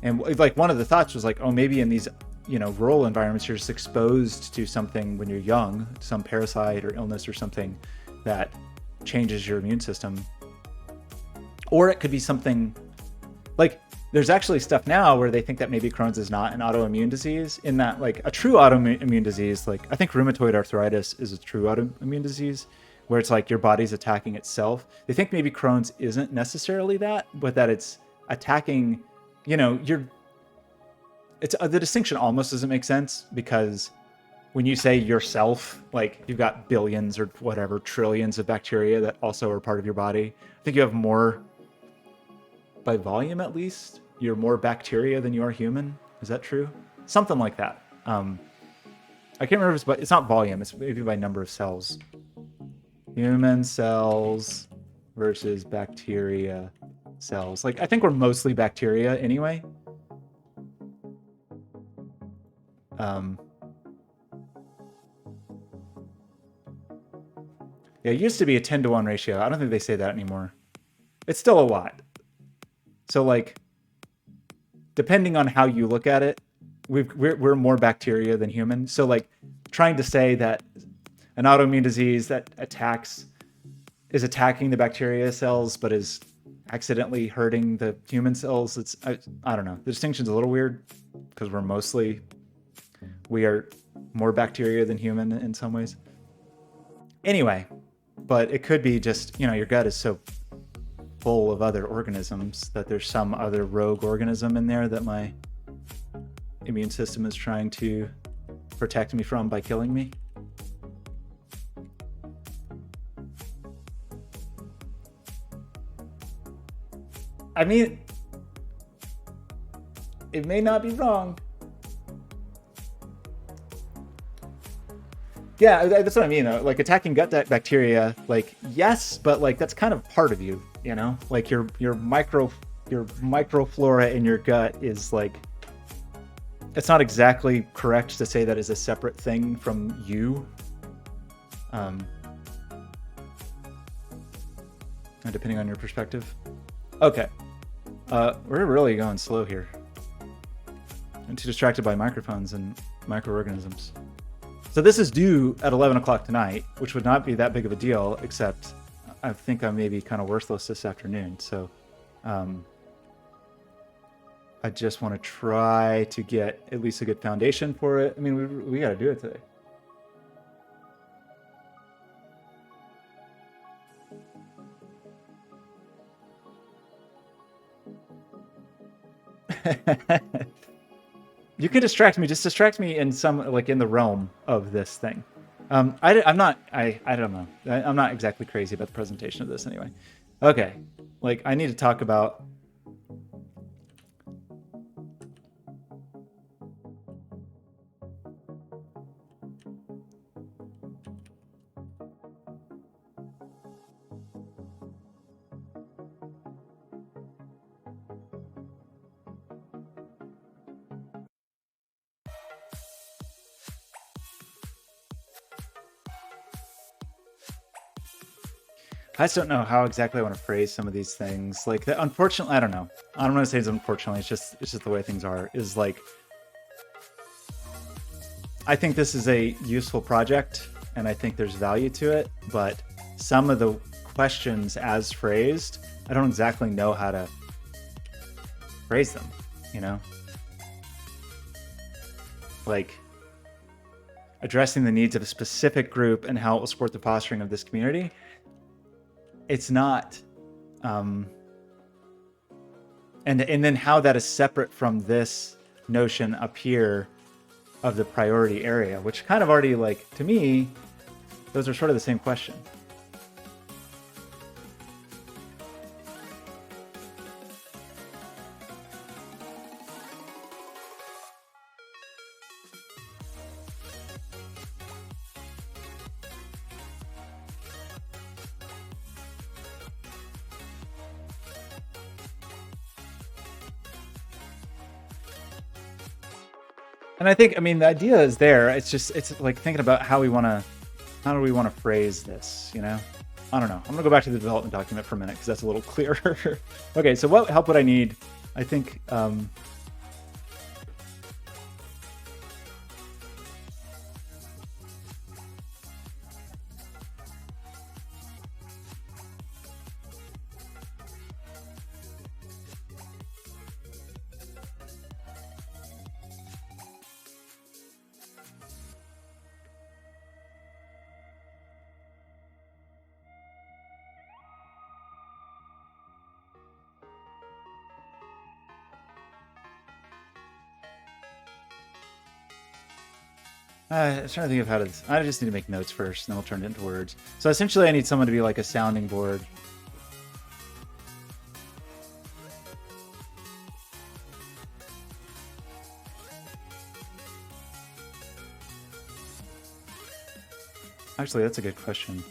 And like one of the thoughts was like, oh, maybe in these, you know, rural environments, you're just exposed to something when you're young, some parasite or illness or something that changes your immune system. Or it could be something like, there's actually stuff now where they think that maybe Crohn's is not an autoimmune disease, in that like a true autoimmune disease, like I think rheumatoid arthritis is a true autoimmune disease, where it's like your body's attacking itself. They think maybe Crohn's isn't necessarily that, but that it's attacking, you know, the distinction almost doesn't make sense, because when you say yourself, like you've got billions or whatever, trillions of bacteria that also are part of your body. I think you have more, by volume at least, you're more bacteria than you are human. Is that true? Something like that. I can't remember if it's not volume, it's maybe by number of cells. Human cells versus bacteria cells. Like, I think we're mostly bacteria anyway. Yeah, it used to be a 10-to-1 ratio. I don't think they say that anymore. It's still a lot. So, like, depending on how you look at it, we're more bacteria than human. So, like, trying to say that an autoimmune disease that is attacking the bacteria cells but is accidentally hurting the human cells, I don't know. The distinction's a little weird because we are more bacteria than human in some ways. Anyway, but it could be just, your gut is so full of other organisms that there's some other rogue organism in there that my immune system is trying to protect me from by killing me. I mean, it may not be wrong. Yeah, that's what I mean. Like, attacking gut bacteria, like, yes, but like that's kind of part of you, Like your microflora in your gut is like, it's not exactly correct to say that is a separate thing from you. Depending on your perspective. Okay. We're really going slow here. I'm too distracted by microphones and microorganisms. So this is due at 11 o'clock tonight, which would not be that big of a deal, except I think I may be kind of worthless this afternoon. So I just want to try to get at least a good foundation for it. I mean, we got to do it today. You can distract me. Just distract me in some, like, in the realm of this thing. I don't know. I'm not exactly crazy about the presentation of this anyway. Okay. Like, I need to talk about... I just don't know how exactly I want to phrase some of these things. Like, unfortunately, I don't know. I don't want to say it's unfortunately. It's just the way things are. Is like, I think this is a useful project, and I think there's value to it. But some of the questions, as phrased, I don't exactly know how to phrase them. Like, addressing the needs of a specific group and how it will support the fostering of this community. It's not, and then how that is separate from this notion up here of the priority area, which kind of already, like, to me, those are sort of the same question. And I think, the idea is there. It's like thinking about how do we want to phrase this, I don't know. I'm gonna go back to the development document for a minute because that's a little clearer. Okay, so what help would I need? I think, I'm trying to think of how to... I just need to make notes first, and then we'll turn it into words. So essentially, I need someone to be like a sounding board. Actually, that's a good question.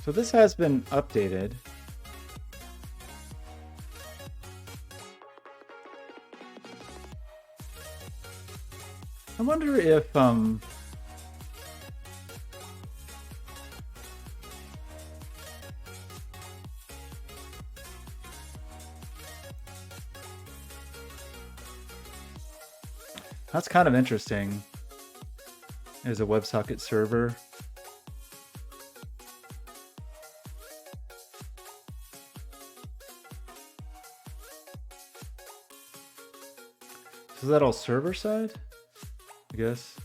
So this has been updated. I wonder if that's kind of interesting. There's a WebSocket server. Is that all server side? I guess.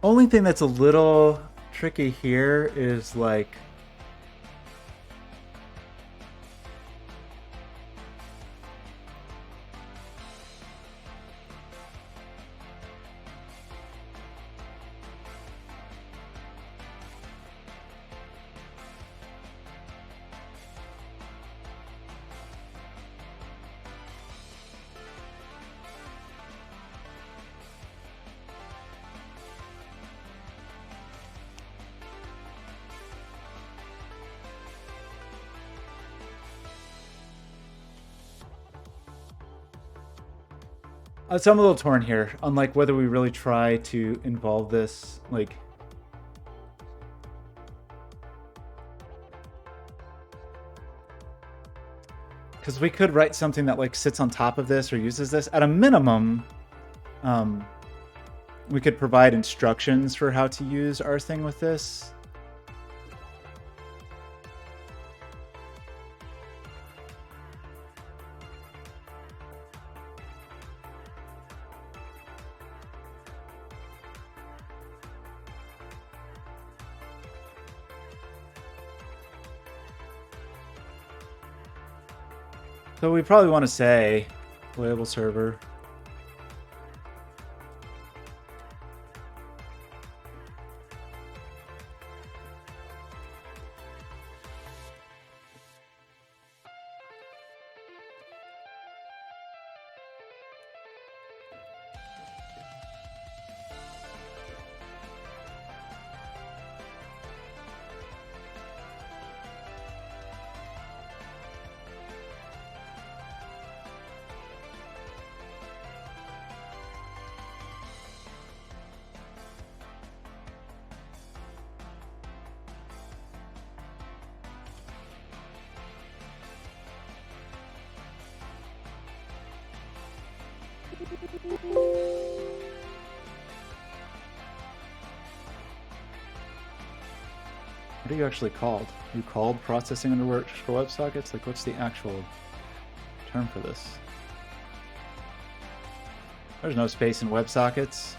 Only thing that's a little tricky here is like so I'm a little torn here on like whether we really try to involve this like because we could write something that like sits on top of this or uses this. At a minimum, we could provide instructions for how to use our thing with this. So we probably want to say playable server. What are you actually called? You called processing underscore WebSockets? Like, what's the actual term for this? There's no space in WebSockets.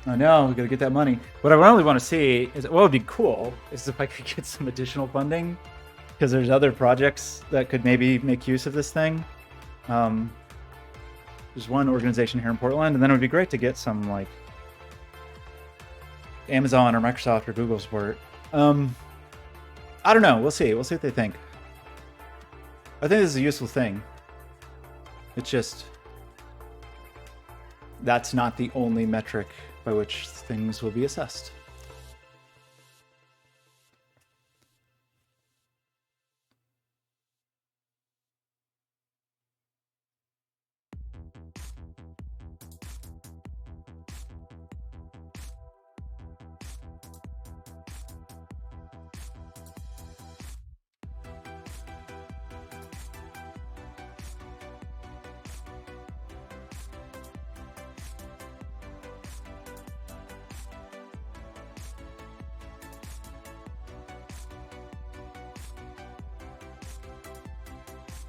I know, we gotta get that money. What I really want to see is, what would be cool is if I could get some additional funding, because there's other projects that could maybe make use of this thing. There's one organization here in Portland, and then it would be great to get some like Amazon or Microsoft or Google support. I don't know. We'll see. We'll see what they think. I think this is a useful thing. It's just that's not the only metric by which things will be assessed.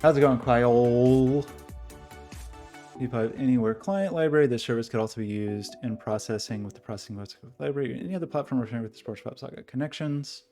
How's it going, Kyle? V5 Anywhere client library. This service could also be used in processing with the processing WebSocket library or any other platform or with the Sports WebSocket connections.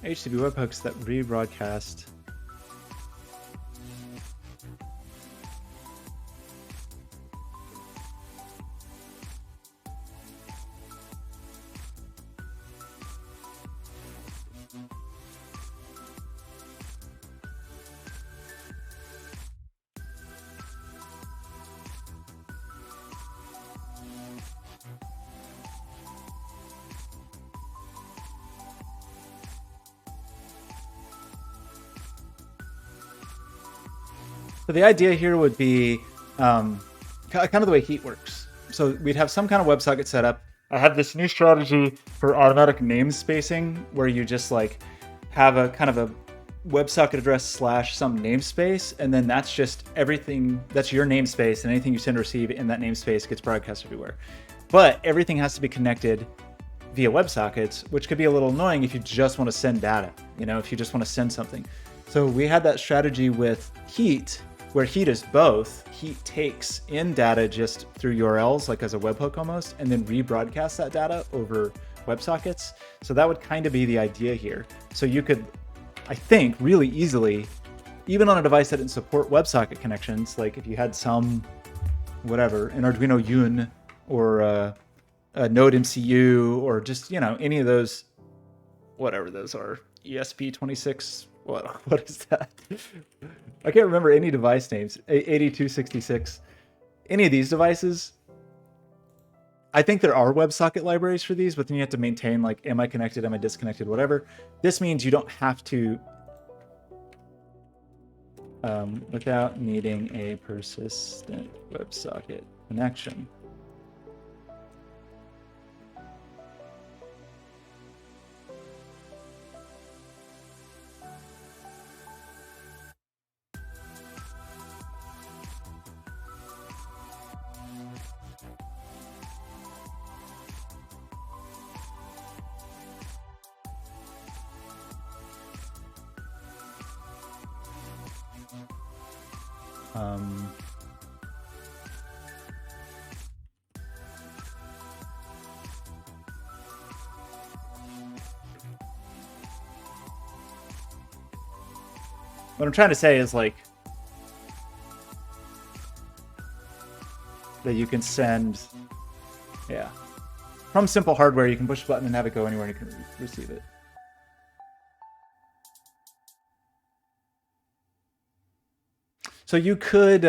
HTTP webhooks that rebroadcast. So the idea here would be kind of the way Heat works. So we'd have some kind of WebSocket set up. I have this new strategy for automatic namespacing where you just like have a kind of a WebSocket address / some namespace, and then that's just everything, that's your namespace, and anything you send or receive in that namespace gets broadcast everywhere. But everything has to be connected via WebSockets, which could be a little annoying if you just want to send data, if you just want to send something. So we had that strategy with Heat, where Heat is both. Heat takes in data just through URLs, like as a webhook almost, and then rebroadcasts that data over WebSockets. So that would kind of be the idea here. So you could, I think, really easily, even on a device that didn't support WebSocket connections, like if you had some, whatever, an Arduino Yun or a Node MCU or just, any of those, whatever those are, ESP26, what is that? I can't remember any device names. 8266. Any of these devices. I think there are WebSocket libraries for these, but then you have to maintain like, am I connected? Am I disconnected? Whatever. This means you don't have to, without needing a persistent WebSocket connection. What I'm trying to say is like that you can send, from simple hardware, you can push a button and have it go anywhere and you can receive it. So you could,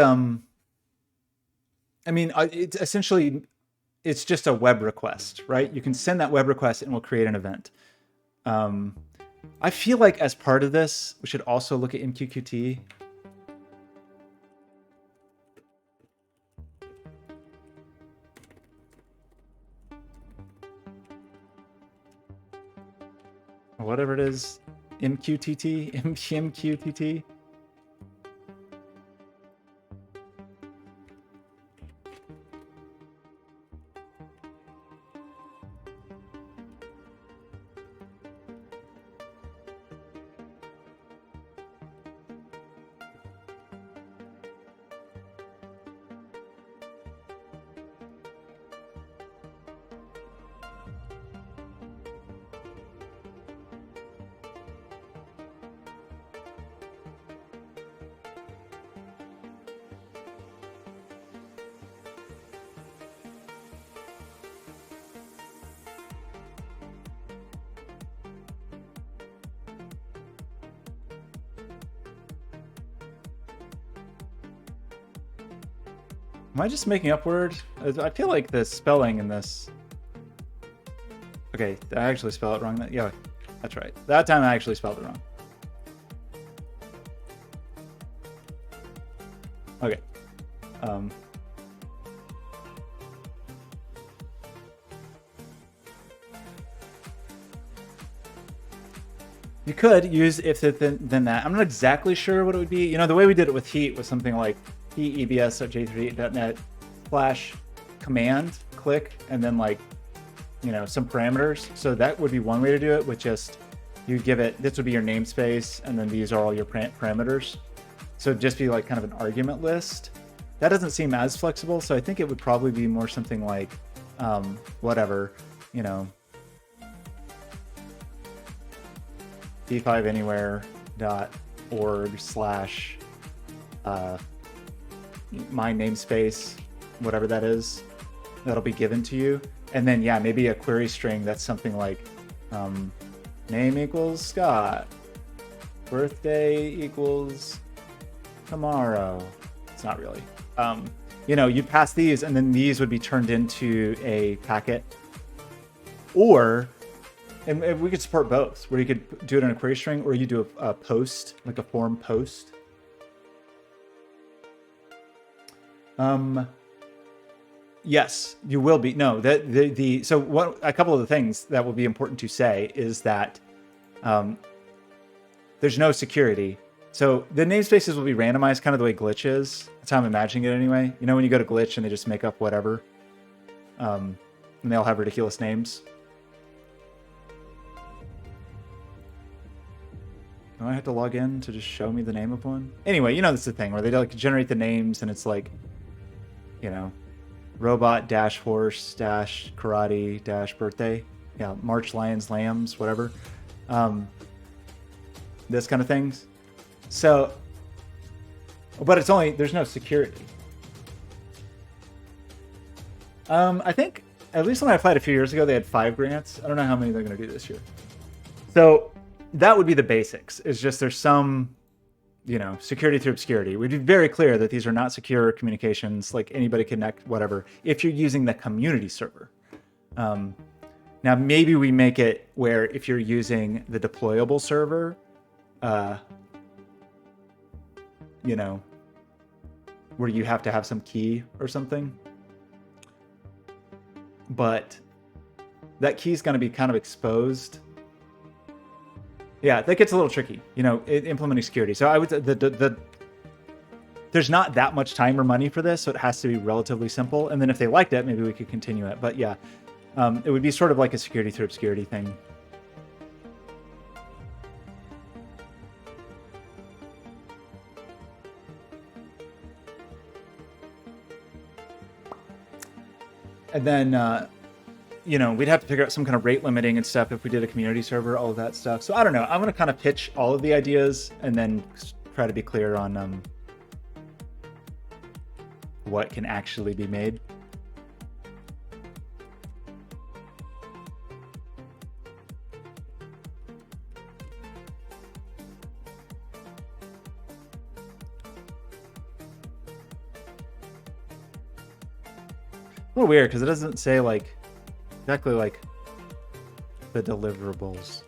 it's essentially, it's just a web request, right? You can send that web request and we'll create an event. I feel like as part of this, we should also look at MQQT. Whatever it is, MQTT. Am I just making up words? I feel like the spelling in this... Okay, I actually spelled it wrong. Yeah, that's right. That time I actually spelled it wrong. Okay. Um, you could use if then that. I'm not exactly sure what it would be. You know, the way we did it with Heat was something like heat.ebs.j38.net / command click and then like, you know, some parameters. So that would be one way to do it with just, you give it, this would be your namespace and then these are all your parameters. So it'd just be like kind of an argument list. That doesn't seem as flexible. So I think it would probably be more something like, whatever, you know, d5anywhere.org / my namespace, whatever that is, that'll be given to you. And then, yeah, maybe a query string that's something like name equals Scott, birthday equals tomorrow. It's not really. You know, you pass these and then these would be turned into a packet. Or, and we could support both, where you could do it in a query string or you do a post, like a form post. Yes, you will be. No, that so what a couple of the things that will be important to say is that there's no security. So the namespaces will be randomized, kind of the way Glitch is. That's how I'm imagining it anyway. You know, when you go to Glitch and they just make up whatever, and they all have ridiculous names. Do I have to log in to just show me the name of one? Anyway, you know, that's the thing where they like generate the names and it's like, you know, robot dash horse dash karate dash birthday. Yeah, March Lions Lambs, whatever. This kind of things. So, but it's only, there's no security. I think, at least when I applied a few years ago, they had 5 grants. I don't know how many they're going to do this year. So that would be the basics. It's just there's some, you know, security through obscurity. We'd be very clear that these are not secure communications, like anybody connect, whatever, if you're using the community server. Now, maybe we make it where if you're using the deployable server, you know, where you have to have some key or something. But that key is going to be kind of exposed. Yeah, that gets a little tricky, you know, implementing security. So I would, there's not that much time or money for this, so it has to be relatively simple. And then if they liked it, maybe we could continue it. But yeah, it would be sort of like a security through obscurity thing. And then, you know, we'd have to figure out some kind of rate limiting and stuff if we did a community server, all of that stuff. So I don't know. I'm going to kind of pitch all of the ideas and then try to be clear on what can actually be made. A little weird because it doesn't say like exactly like the deliverables.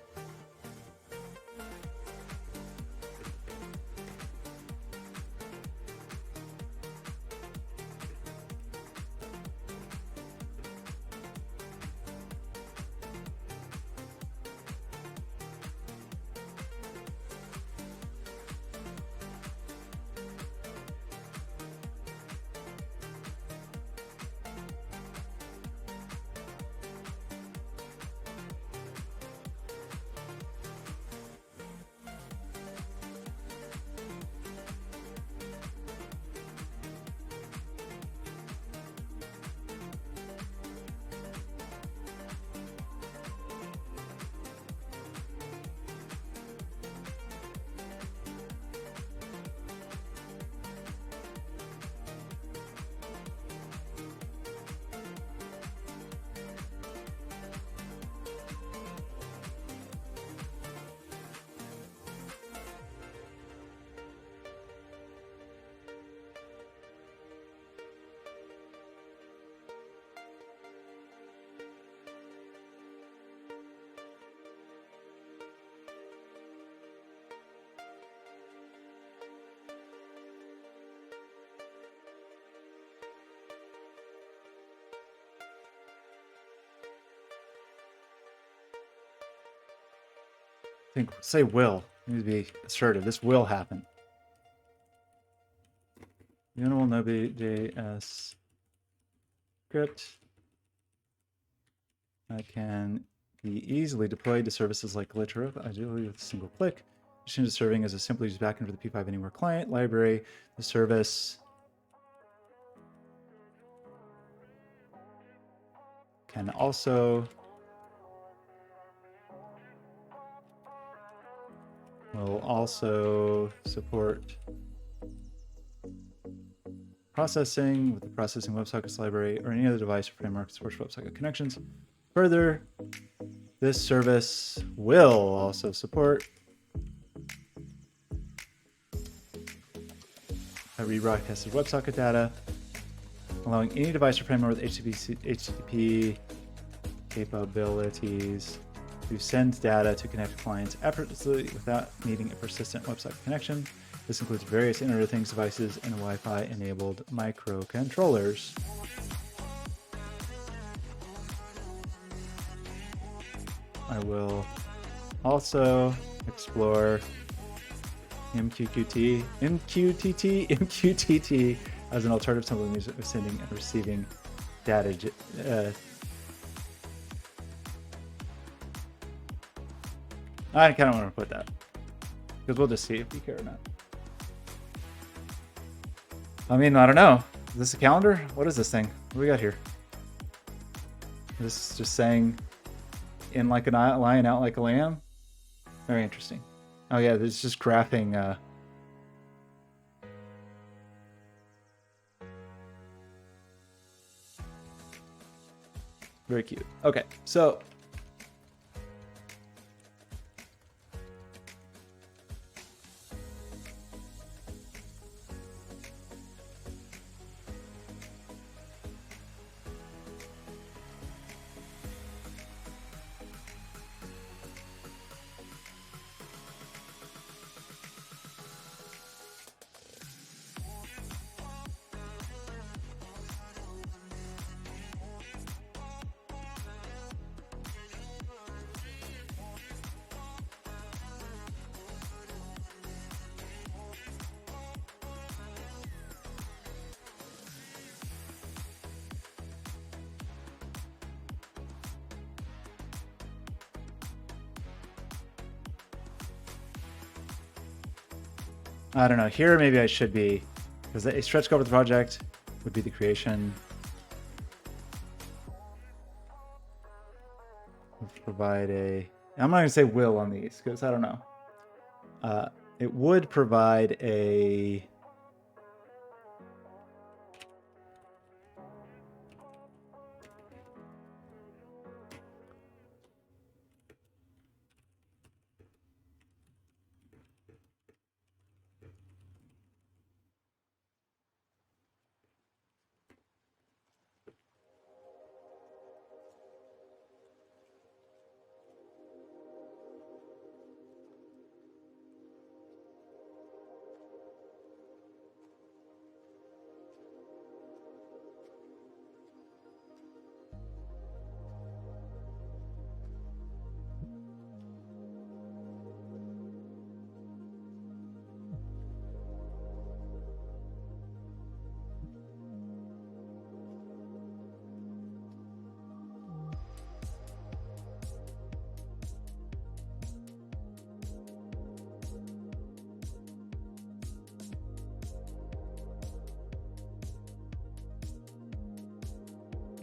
think, say will. Need to be assertive. This will happen. Minimal Node.js script that can be easily deployed to services like Glitch, ideally with a single click. In addition to serving as a simply used backend for the P5 Anywhere client library, the service can also will also support processing with the processing WebSockets library or any other device or framework that supports WebSocket connections. Further, this service will also support rebroadcasted WebSocket data, allowing any device or framework with HTTP capabilities to send data to connect clients effortlessly without needing a persistent WebSocket connection. This includes various Internet of Things devices and Wi-Fi enabled microcontrollers. I will also explore MQTT as an alternative simple means of sending and receiving data. I kind of want to put that because we'll just see if we care or not. I mean, I don't know. Is this a calendar? What is this thing? What do we got here? This is just saying in like a lion, out like a lamb. Very interesting. Oh yeah, this is just graphing. Very cute. Okay, so I don't know. Here, maybe I should be, because a stretch goal of the project would be the creation. Provide a. I'm not going to say will on these because I don't know. It would provide a.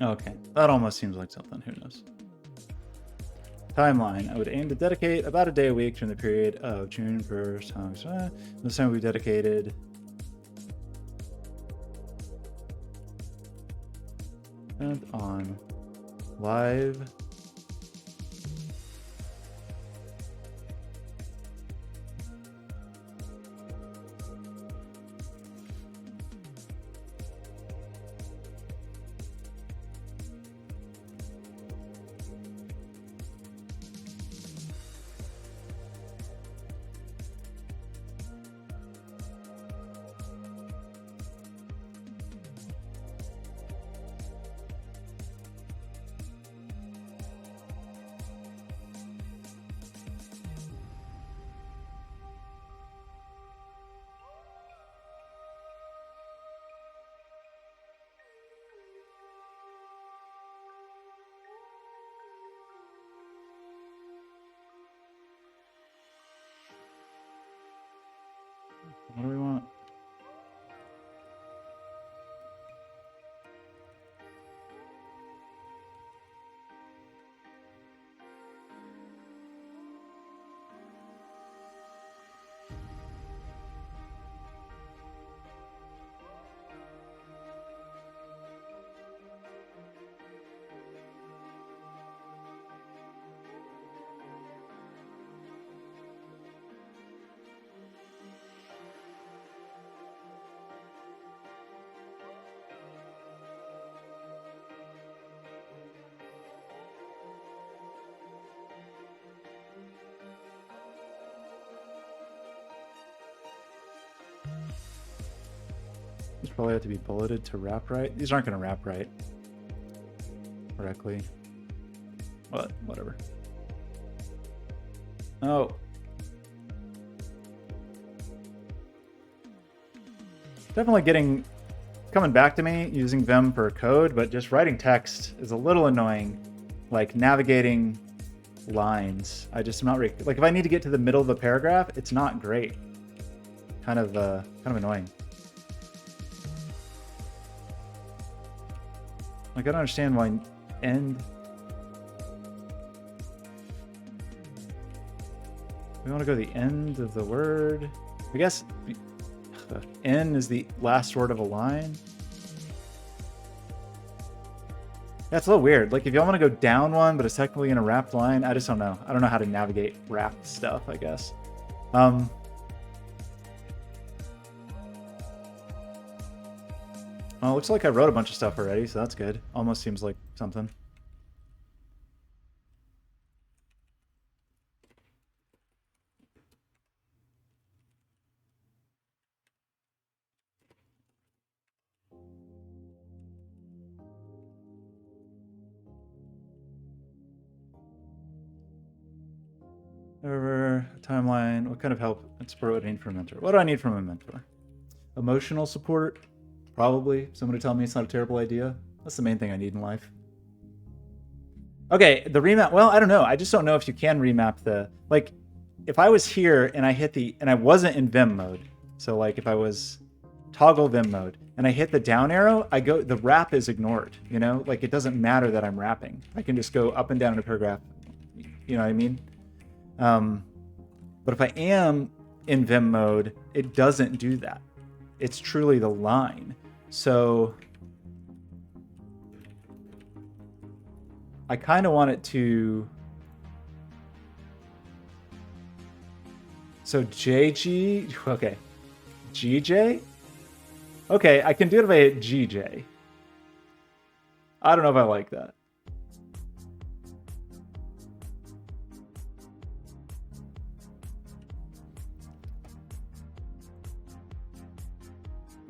Okay, that almost seems like something. Who knows? Timeline. I would aim to dedicate about a day a week during the period of June 1st. This time we dedicated on live What do we want? These probably have to be bulleted to wrap right. These aren't going to wrap right correctly. But whatever. Oh. Definitely coming back to me using Vim for code, but just writing text is a little annoying. Like navigating lines. I just am not like if I need to get to the middle of a paragraph, it's not great. Kind of annoying. Like I don't understand why end. We want to go to the end of the word. I guess N is the last word of a line. That's a little weird. Like if y'all want to go down one, but it's technically in a wrapped line, I just don't know. I don't know how to navigate wrapped stuff, I guess. Well, it looks like I wrote a bunch of stuff already, so that's good. Almost seems like something. Over timeline. What kind of help and support would I need from a mentor? What do I need from a mentor? Emotional support, probably. Somebody tell me it's not a terrible idea. That's the main thing I need in life. Okay, the remap. Well, I don't know. I just don't know if you can remap the like. If I was here and I hit and I wasn't in Vim mode, so like if I was toggle Vim mode and I hit the down arrow, the wrap is ignored. You know, like it doesn't matter that I'm wrapping. I can just go up and down in a paragraph. You know what I mean? But if I am in Vim mode, it doesn't do that. It's truly the line. So I kind of want it to. So JG, okay. GJ? Okay, I can do it if I hit GJ. I don't know if I like that.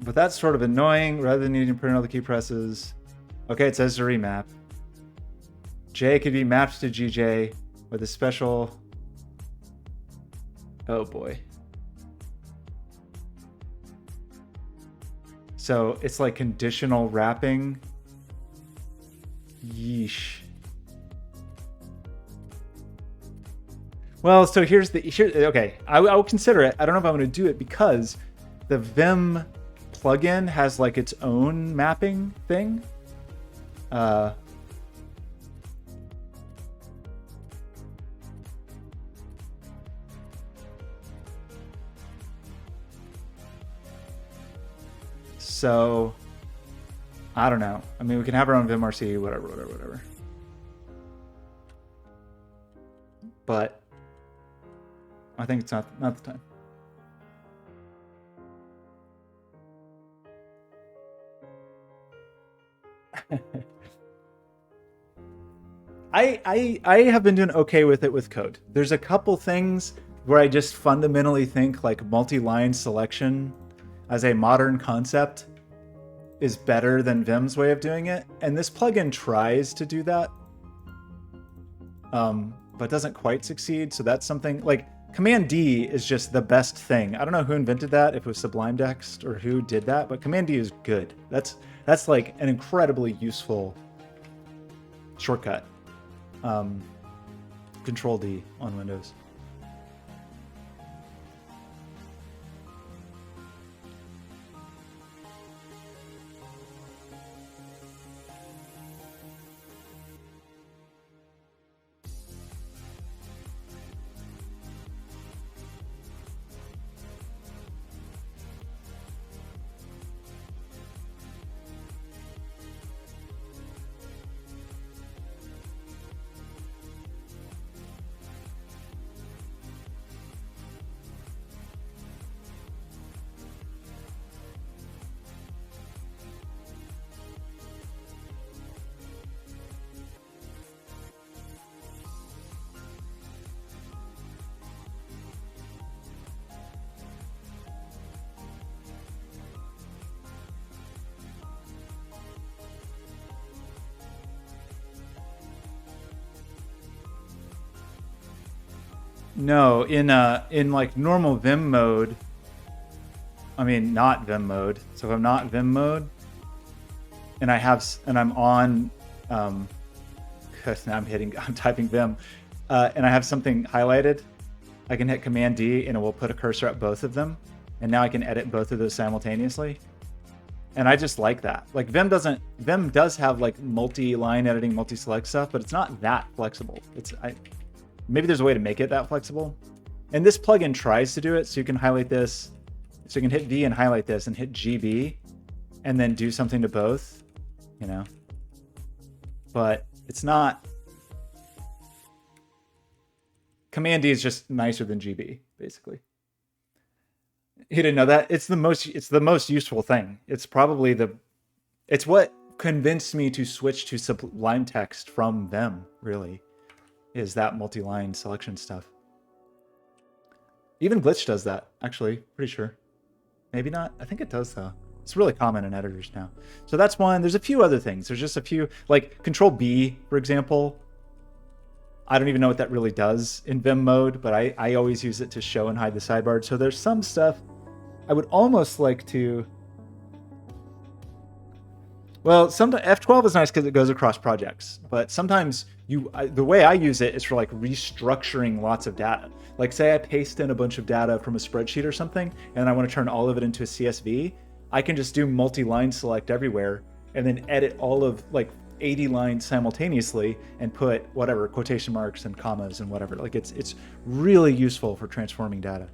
But that's sort of annoying rather than needing to print all the key presses. Okay, it says to remap. J could be mapped to GJ with a special. Oh boy. So it's like conditional wrapping. Yeesh. Well, so here's okay. I will consider it. I don't know if I'm going to do it because the Vim plugin has like its own mapping thing. So I don't know. I mean, we can have our own VimRC, whatever. But I think it's not the time. I have been doing okay with it with code. There's a couple things where I just fundamentally think like multi-line selection as a modern concept is better than Vim's way of doing it. And this plugin tries to do that, but doesn't quite succeed. So that's something like Command D is just the best thing. I don't know who invented that, if it was Sublime Text or who did that, but Command D is good. That's like an incredibly useful shortcut. Control D on Windows. No, in like normal Vim mode, I mean not Vim mode. So if I'm not Vim mode, and I'm on, now I'm typing Vim, and I have something highlighted, I can hit Command D and it will put a cursor at both of them, and now I can edit both of those simultaneously. And I just like that. Like Vim does have like multi-line editing, multi-select stuff, but it's not that flexible. Maybe there's a way to make it that flexible. And this plugin tries to do it, so you can highlight this, so you can hit V and highlight this and hit GB and then do something to both, you know. But it's not. Command D is just nicer than GB, basically. You didn't know that? It's the most useful thing. It's probably it's what convinced me to switch to Sublime Text from Vim, really, is that multi-line selection stuff. Even Glitch does that, actually, pretty sure. Maybe not. I think it does, though. It's really common in editors now. So that's one. There's a few other things. There's just a few, like Control B, for example. I don't even know what that really does in Vim mode, but I always use it to show and hide the sidebar. So there's some stuff I would almost like to. Well, sometimes F12 is nice because it goes across projects, but sometimes the way I use it is for like restructuring lots of data. Like say I paste in a bunch of data from a spreadsheet or something, and I want to turn all of it into a CSV. I can just do multi-line select everywhere and then edit all of like 80 lines simultaneously and put whatever quotation marks and commas and whatever. Like it's really useful for transforming data.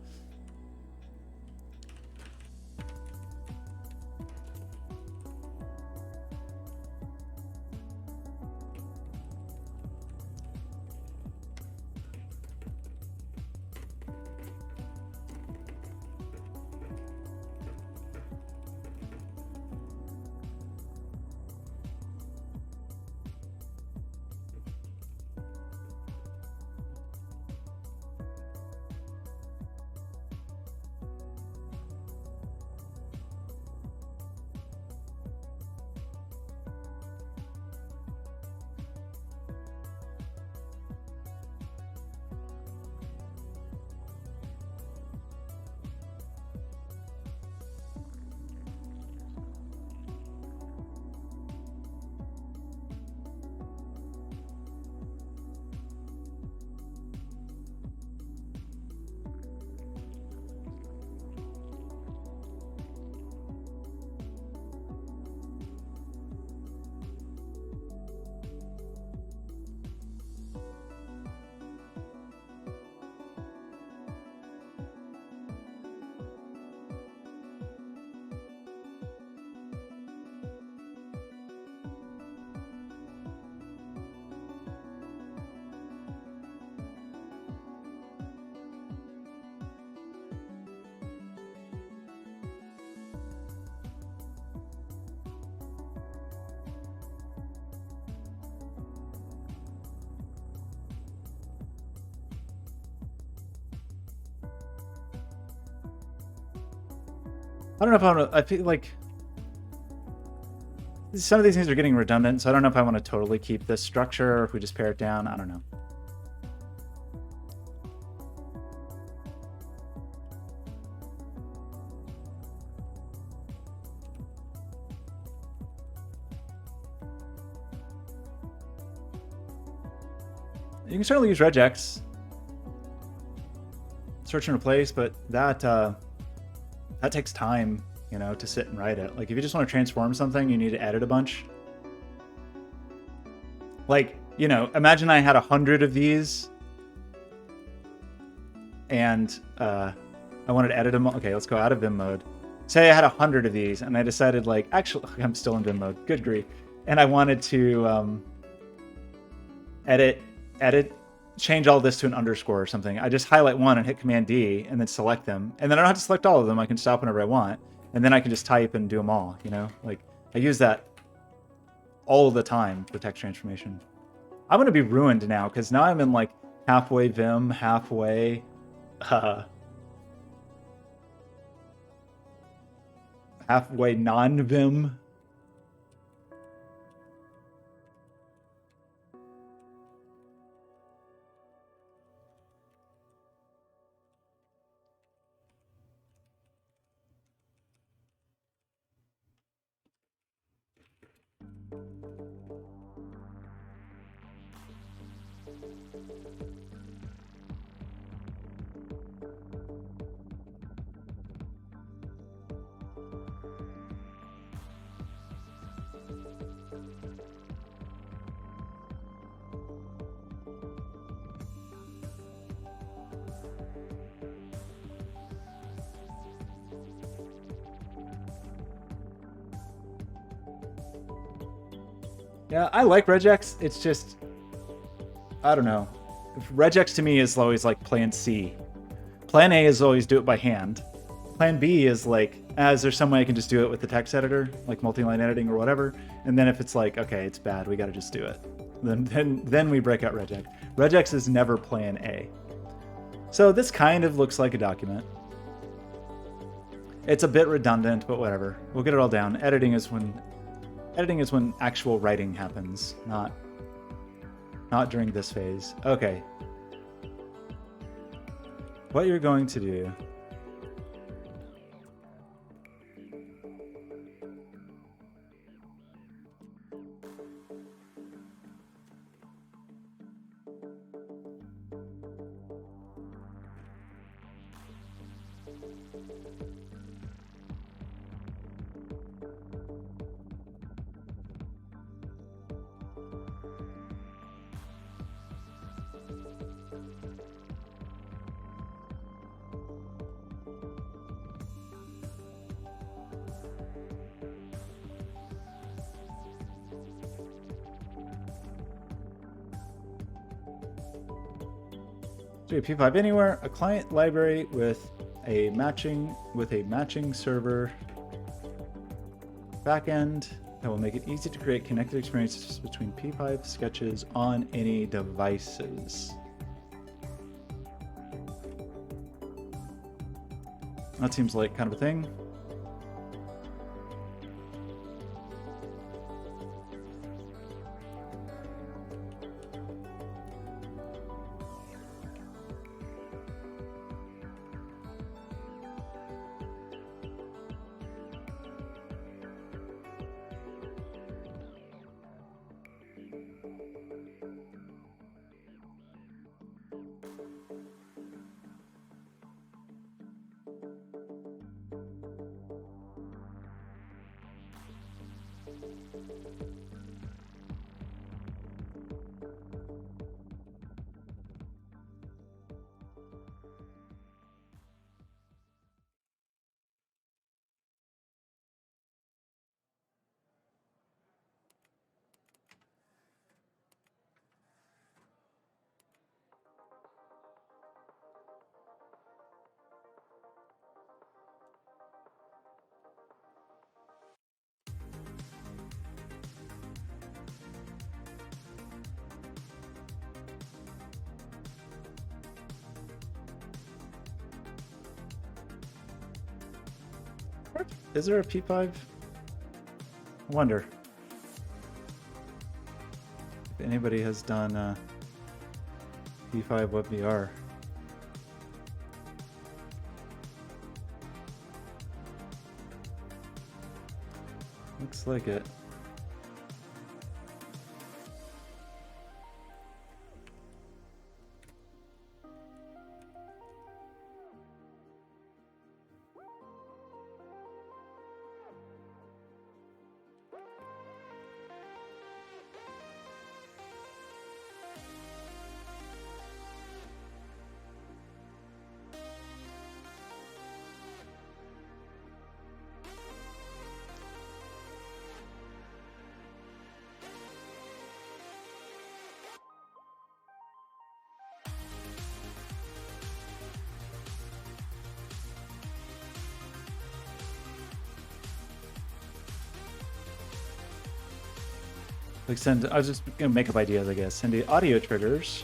I don't know if I feel like some of these things are getting redundant, so I don't know if I want to totally keep this structure or if we just pare it down. I don't know. You can certainly use regex, search and replace, but that takes time, you know, to sit and write it. Like if you just want to transform something, you need to edit a bunch. Like, you know, imagine I had 100 of these and I wanted to edit them. Okay, let's go out of Vim mode. Say I had 100 of these and I decided like, actually, I'm still in Vim mode, good grief. And I wanted to edit, change all this to an underscore or something. I just highlight one and hit Command D and then select them. And then I don't have to select all of them. I can stop whenever I want. And then I can just type and do them all, you know? Like, I use that all the time for text transformation. I'm going to be ruined now because now I'm in like halfway Vim, halfway non-Vim. Yeah, I like regex. It's just, I don't know. Regex to me is always like plan C. Plan A is always do it by hand. Plan B is like, is there some way I can just do it with the text editor, like multi-line editing or whatever? And then if it's like, okay, it's bad, we got to just do it. Then we break out regex. Regex is never plan A. So this kind of looks like a document. It's a bit redundant, but whatever. We'll get it all down. Editing is when actual writing happens, not during this phase. Okay. What you're going to do P5 Anywhere, a client library with a matching server backend that will make it easy to create connected experiences between P5 sketches on any devices. That seems like kind of a thing. Is there a P5? I wonder if anybody has done P5 WebVR. Looks like it. Like I was just gonna make up ideas, I guess. Send the audio triggers.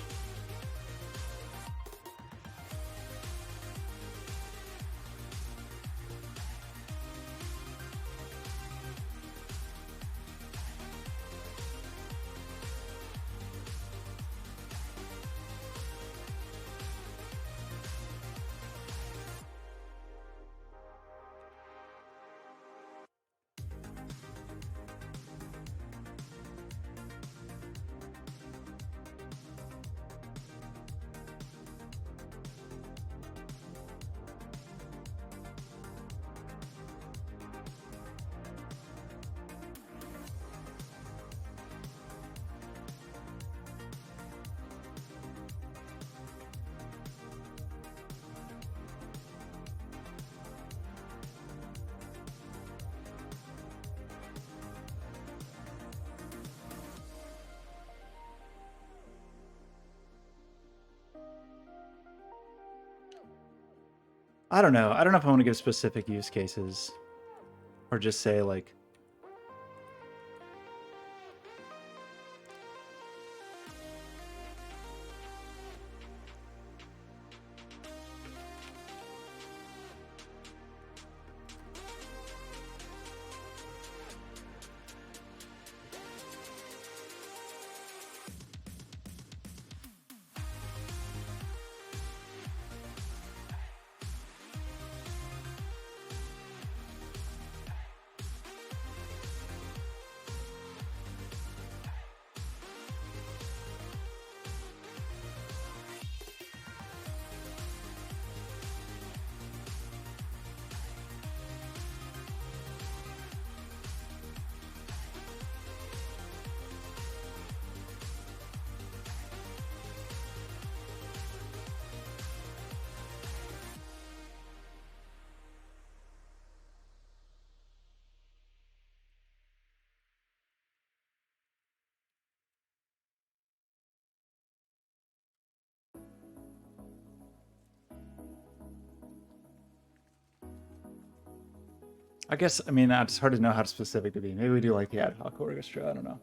I don't know. I don't know if I want to give specific use cases or just say like, I guess, I mean, it's hard to know how specific to be. Maybe we do like the ad hoc orchestra. I don't know.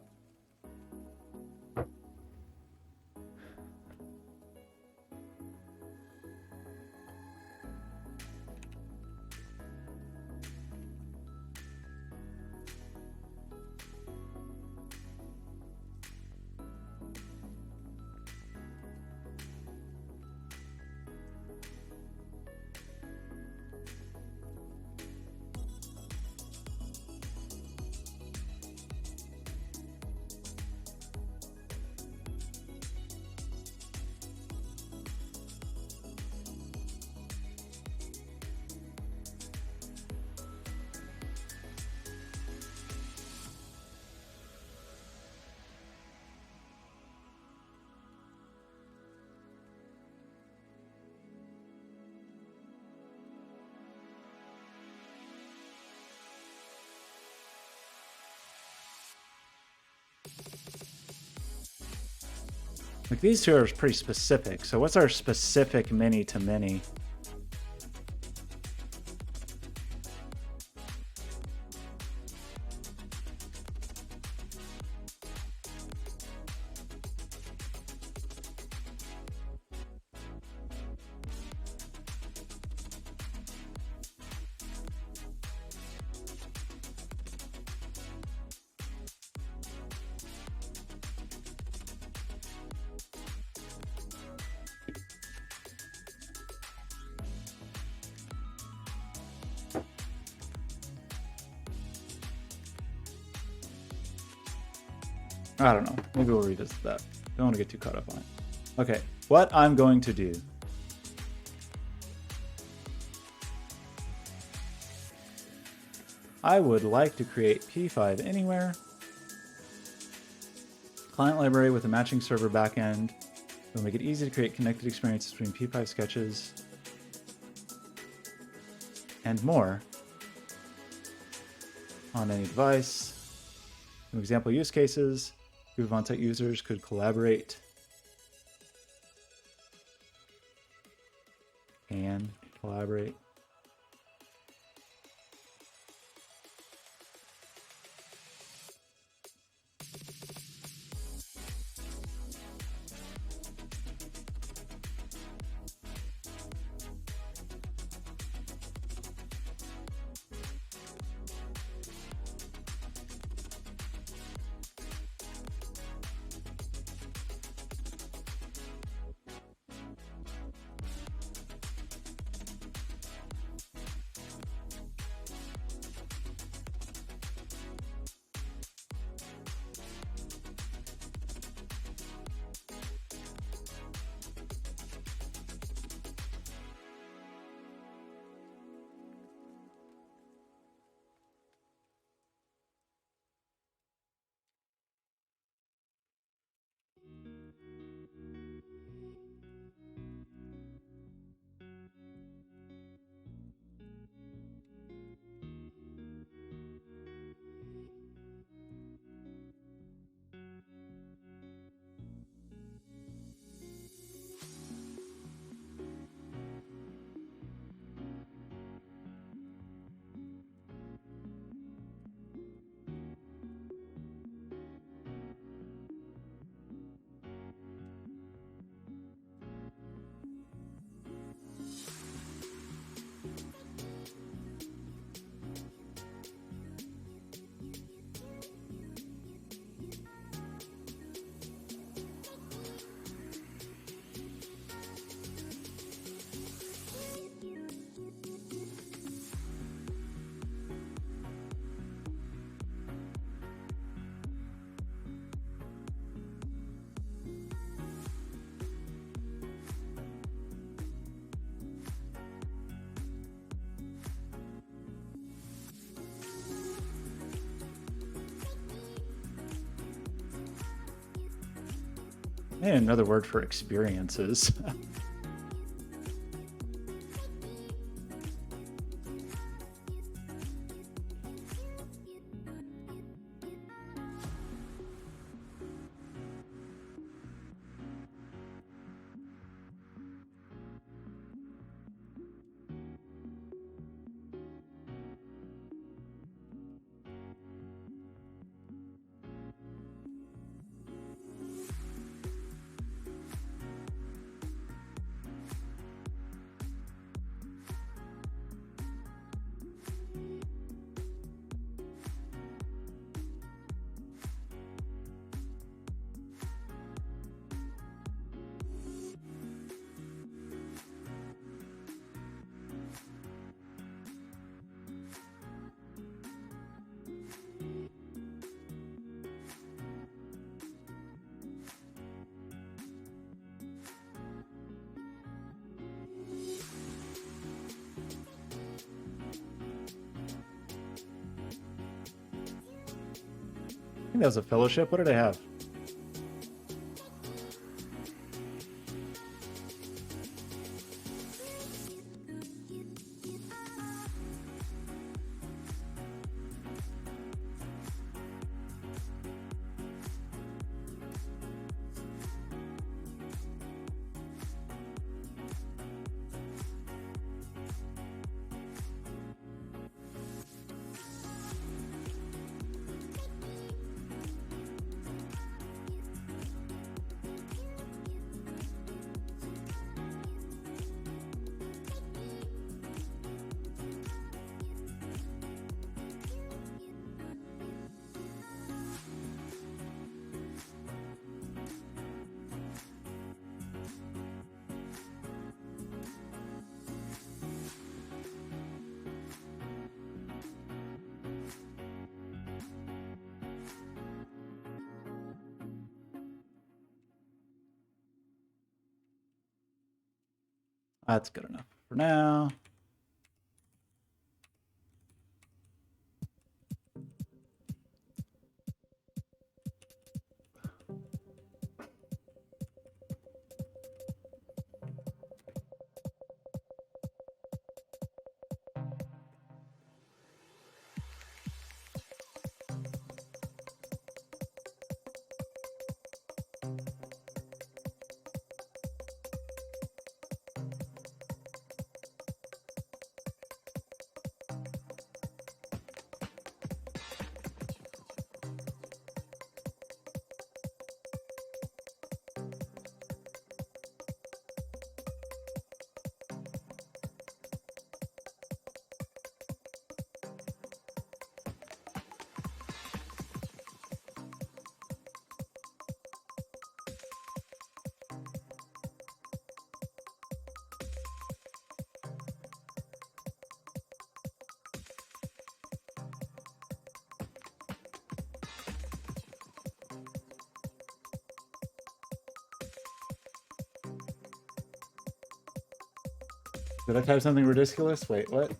Like these two are pretty specific. So what's our specific many to many? I don't know. Maybe we'll revisit that. Don't want to get too caught up on it. Okay, what I'm going to do. I would like to create P5 anywhere. Client library with a matching server backend. We'll make it easy to create connected experiences between P5 sketches and more on any device. Some example use cases. Group of on-site users could collaborate and collaborate. And another word for experiences. I think that was a fellowship. What did I have? That's good enough for now. Did I type something ridiculous? Wait, what?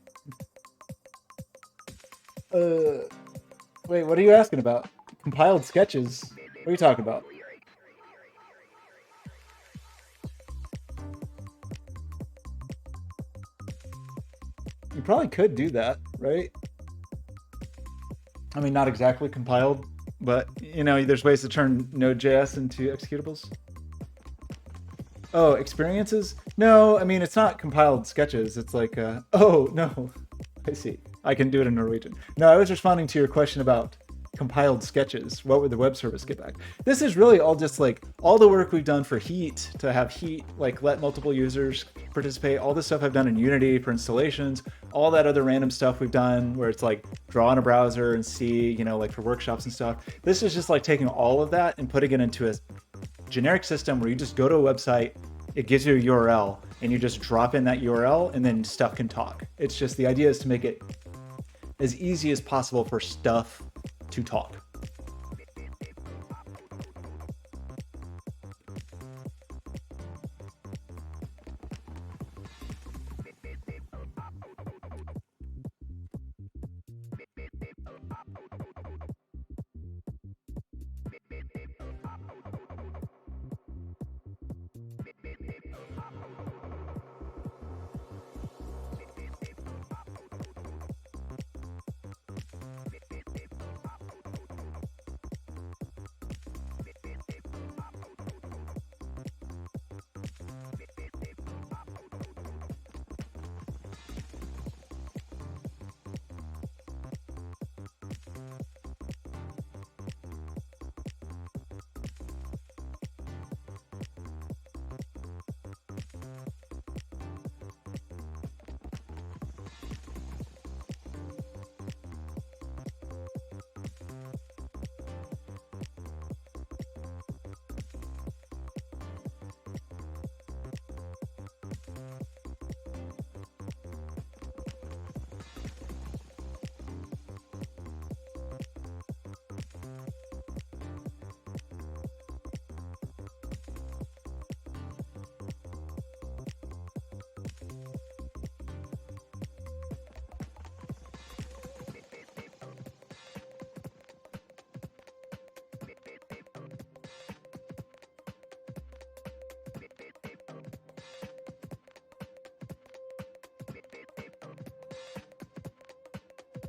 Wait, what are you asking about? Compiled sketches? What are you talking about? You probably could do that, right? I mean, not exactly compiled, but you know, there's ways to turn Node.js into executables. Oh, experiences? No, I mean, it's not compiled sketches. It's like, oh, no. I see. I can do it in Norwegian. No, I was responding to your question about compiled sketches. What would the web service get back? This is really all just like all the work we've done for Heat, to have Heat like let multiple users participate, all the stuff I've done in Unity for installations, all that other random stuff we've done where it's like draw in a browser and see, you know, like for workshops and stuff. This is just like taking all of that and putting it into a generic system where you just go to a website, it gives you a URL, and you just drop in that URL, and then stuff can talk. It's just the idea is to make it as easy as possible for stuff to talk.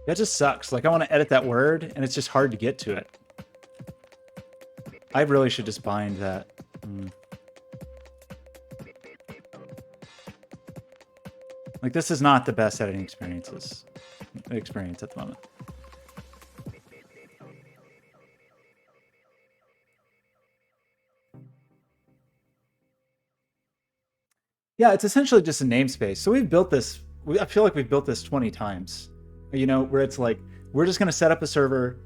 That just sucks. Like I want to edit that word and it's just hard to get to it. I really should just bind that. Like this is not the best editing experience at the moment. Yeah, it's essentially just a namespace. So we've built this, I feel like we've built this 20 times, you know, where it's like, we're just going to set up a server.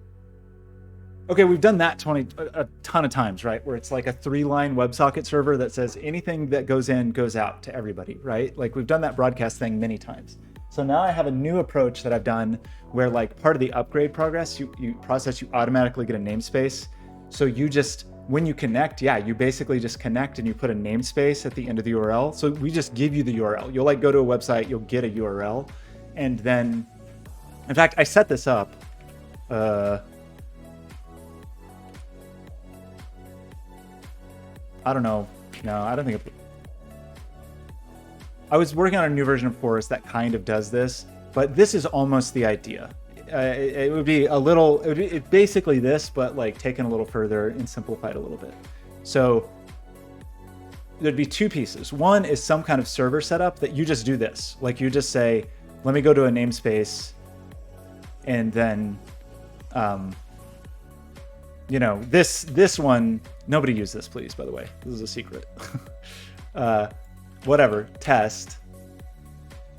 Okay, we've done that a ton of times, right? Where it's like a 3-line WebSocket server that says anything that goes in goes out to everybody, right? Like we've done that broadcast thing many times. So now I have a new approach that I've done where like part of the upgrade process, you automatically get a namespace. So you just, when you connect, yeah, you basically just connect and you put a namespace at the end of the URL. So we just give you the URL. You'll like go to a website, you'll get a URL. And then, in fact, I set this up. I don't know. No, I don't think I was working on a new version of Chorus that kind of does this, but this is almost the idea. It would be a little, it's basically this, but like taken a little further and simplified a little bit. So there'd be 2 pieces. One is some kind of server setup that you just do this. Like you just say, let me go to a namespace and then, you know, this one, nobody use this, please, by the way. This is a secret. Whatever, test.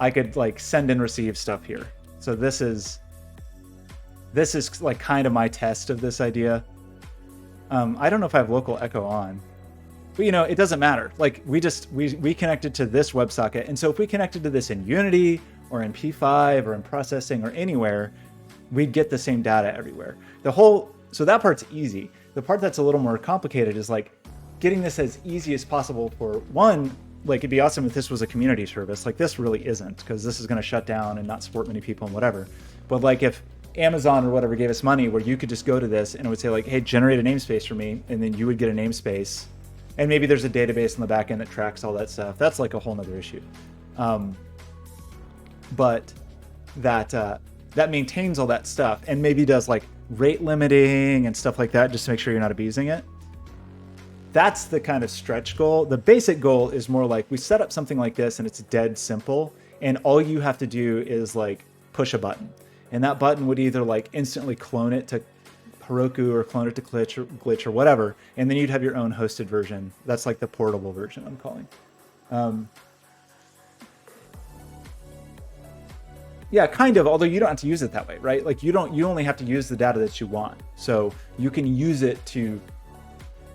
I could like send and receive stuff here. So this is like kind of my test of this idea. I don't know if I have local echo on, but you know, it doesn't matter. Like we connected to this WebSocket. And so if we connected to this in Unity or in P5 or in processing or anywhere, we'd get the same data everywhere. So that part's easy. The part that's a little more complicated is like getting this as easy as possible for one, like it'd be awesome if this was a community service. Like this really isn't, because this is going to shut down and not support many people and whatever. But like if Amazon or whatever gave us money where you could just go to this and it would say like, hey, generate a namespace for me. And then you would get a namespace. And maybe there's a database in the back end that tracks all that stuff. That's like a whole nother issue. But that maintains all that stuff and maybe does like rate limiting and stuff like that just to make sure you're not abusing it. That's the kind of stretch goal. The basic goal is more like we set up something like this and it's dead simple. And all you have to do is like push a button. And that button would either like instantly clone it to Heroku or clone it to Glitch or whatever. And then you'd have your own hosted version. That's like the portable version I'm calling. Yeah, kind of, although you don't have to use it that way, right? Like you only have to use the data that you want. So you can use it to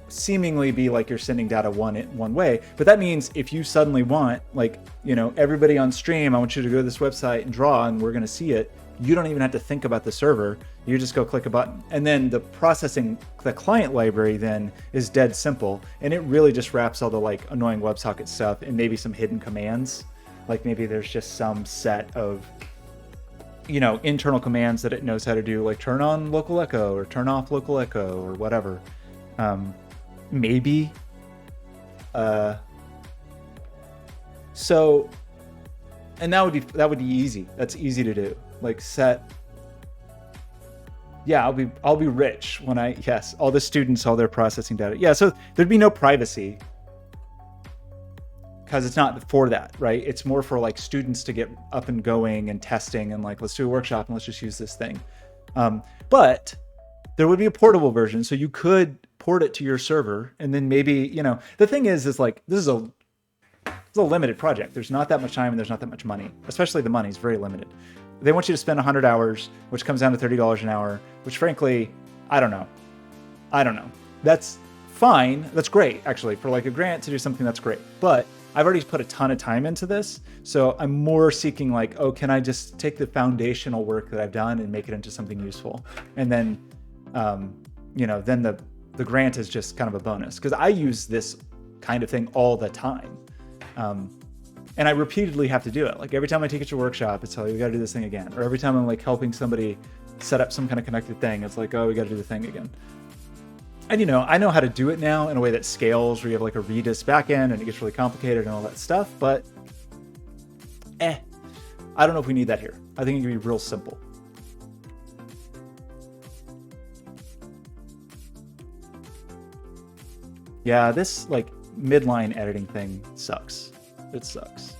seemingly be like you're sending data one way. But that means if you suddenly want, like, you know, everybody on stream, I want you to go to this website and draw and we're going to see it. You don't even have to think about the server. You just go click a button. And then the processing, the client library then is dead simple. And it really just wraps all the like annoying WebSocket stuff and maybe some hidden commands. Like maybe there's just some set of, you know, internal commands that it knows how to do, like turn on local echo or turn off local echo or whatever. Maybe. So, and that would be easy. That's easy to do. Like set. Yeah, I'll be rich when all the students, all their processing data. Yeah, so there'd be no privacy because it's not for that, right? It's more for like students to get up and going and testing and like, let's do a workshop and let's just use this thing. But there would be a portable version. So you could port it to your server and then maybe, you know, the thing is like, this is a limited project. There's not that much time and there's not that much money, especially the money is very limited. They want you to spend 100 hours, which comes down to $30 an hour, which frankly, I don't know. That's fine. That's great, actually. For like a grant to do something, that's great. But I've already put a ton of time into this. So I'm more seeking like, oh, can I just take the foundational work that I've done and make it into something useful? And then, you know, then the grant is just kind of a bonus because I use this kind of thing all the time. And I repeatedly have to do it. Like every time I take it to a workshop, it's like, we got to do this thing again. Or every time I'm like helping somebody set up some kind of connected thing, it's like, oh, we got to do the thing again. And you know, I know how to do it now in a way that scales, where you have like a Redis backend and it gets really complicated and all that stuff. But I don't know if we need that here. I think it can be real simple. Yeah, this like midline editing thing sucks. It sucks.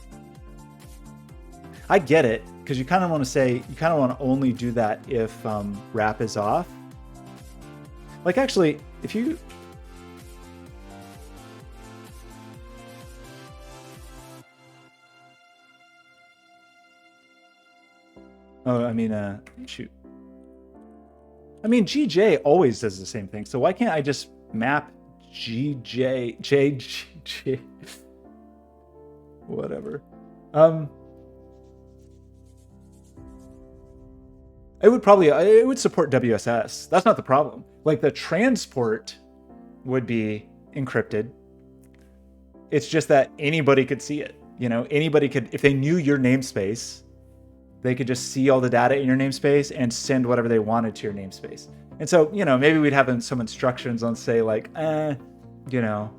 I get it, because you kind of want to say, you kind of want to only do that if wrap is off. Like actually, if you... Oh, I mean, shoot. I mean, GJ always does the same thing, so why can't I just map GJ, whatever. It would support WSS. That's not the problem. Like the transport would be encrypted. It's just that anybody could see it. You know, anybody could, if they knew your namespace, they could just see all the data in your namespace and send whatever they wanted to your namespace. And so, you know, maybe we'd have some instructions on, say, like, you know,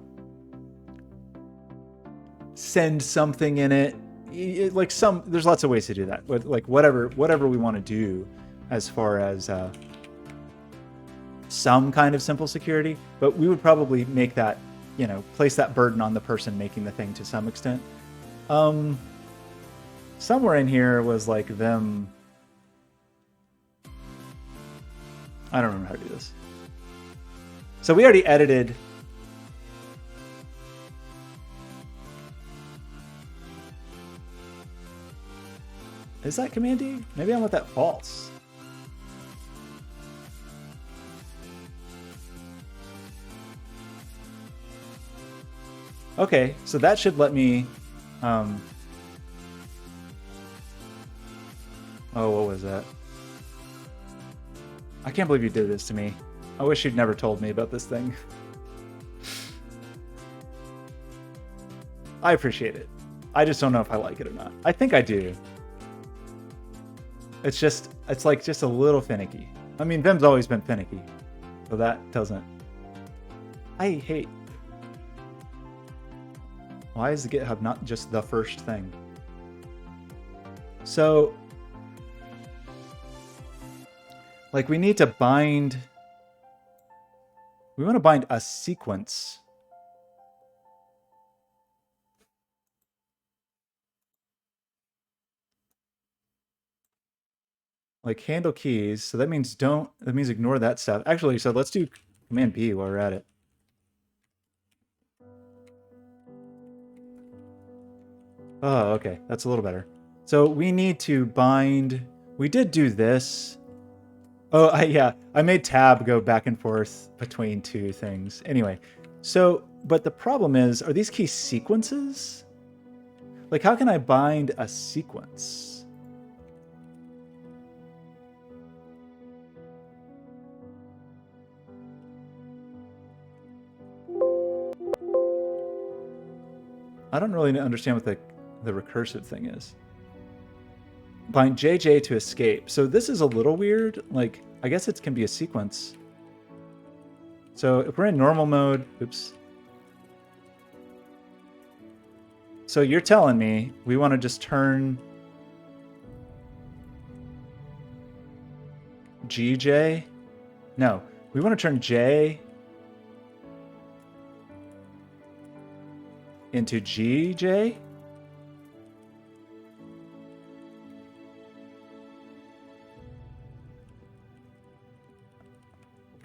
send something in it. Like there's lots of ways to do that. But like whatever we want to do as far as some kind of simple security. But we would probably make that, you know, place that burden on the person making the thing to some extent. Somewhere in here was like them. I don't remember how to do this. So we already edited. Is that Command D? Maybe I want that false. Okay, so that should let me. Oh, what was that? I can't believe you did this to me. I wish you'd never told me about this thing. I appreciate it. I just don't know if I like it or not. I think I do. It's like just a little finicky. I mean, Vim's always been finicky, so that doesn't. I hate. Why is the GitHub not just the first thing? So, like, we need to bind. We want to bind a sequence. Like handle keys. So that means ignore that stuff. Actually, so let's do Command B while we're at it. Oh, okay. That's a little better. So we need to bind. We did do this. Oh, yeah. I made tab go back and forth between two things. Anyway, so, but the problem is, are these keys sequences? Like, how can I bind a sequence? I don't really understand what the recursive thing is. Bind JJ to escape. So this is a little weird. Like, I guess it can be a sequence. So if we're in normal mode, oops. So you're telling me we want to just turn GJ? No, we want to turn J into GJ?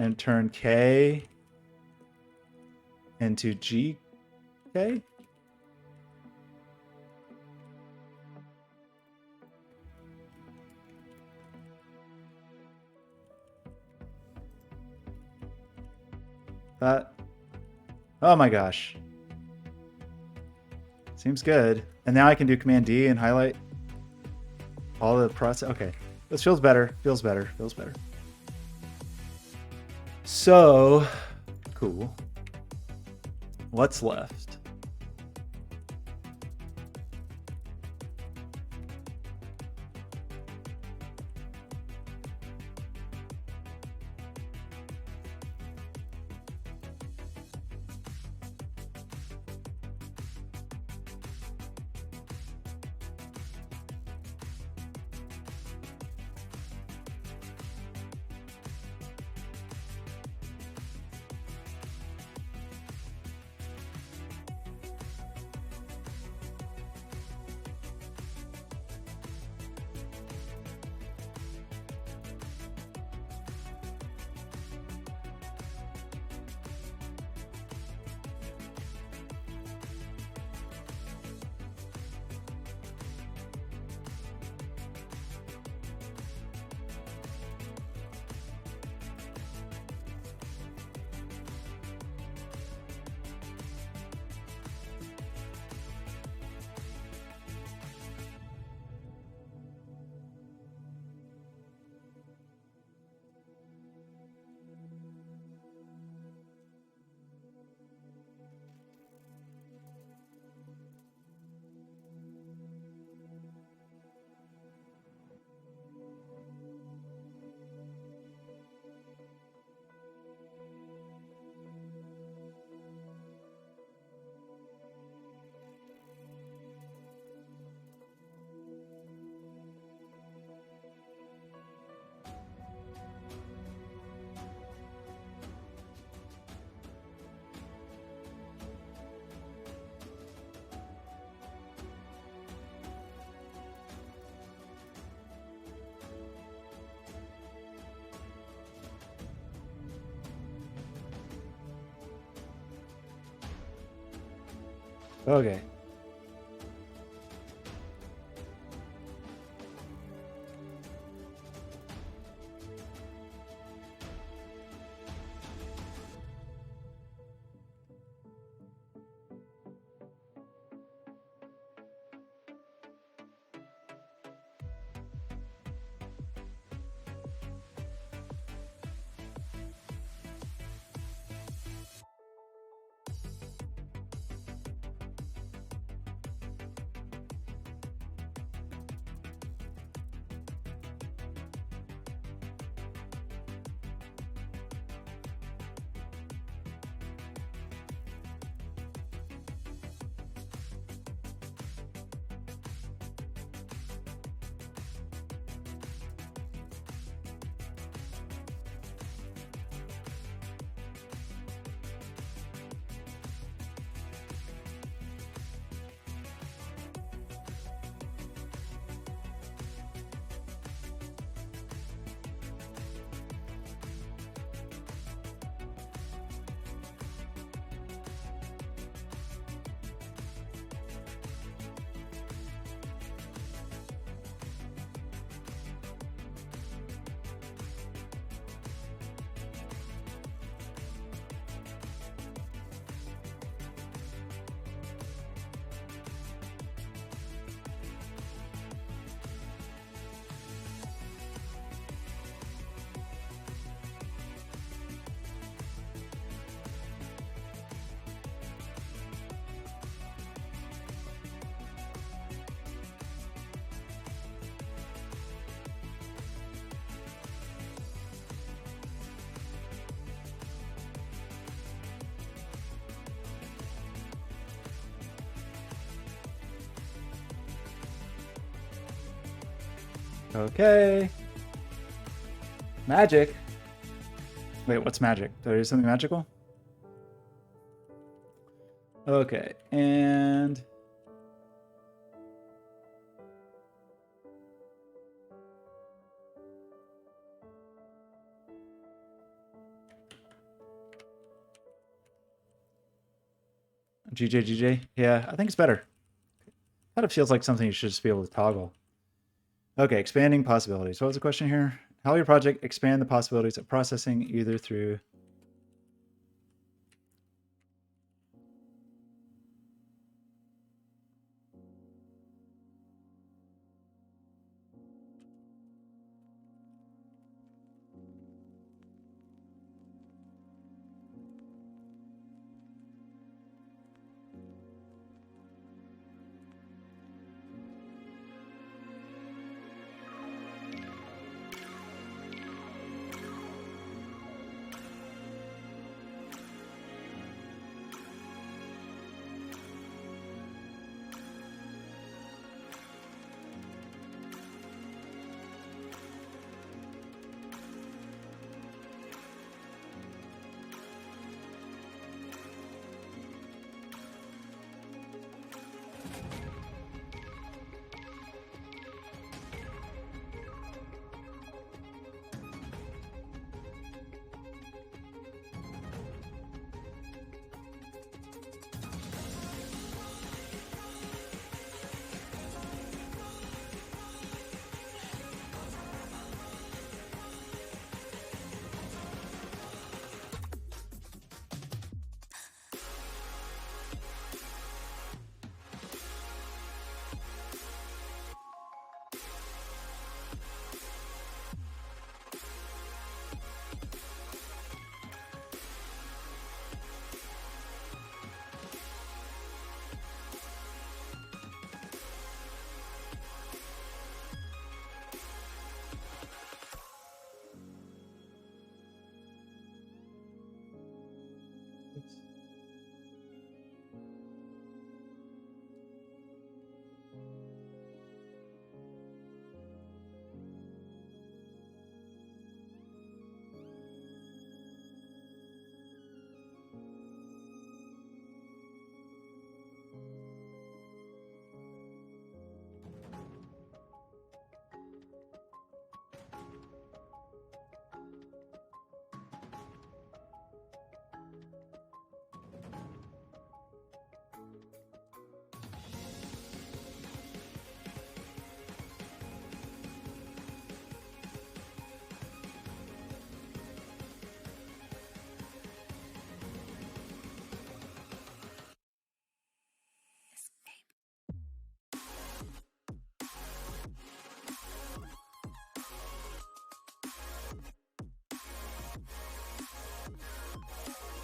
And turn K into GK? That, oh my gosh. Seems good. And now I can do Command D and highlight all the process. Okay, this feels better, feels better, feels better. So, cool. What's left? Okay. Okay. Magic. Wait, what's magic? Did I do something magical? Okay, and GJ. Yeah, I think it's better. Kind of feels like something you should just be able to toggle. Okay, expanding possibilities. What was the question here? How will your project expand the possibilities of processing either through...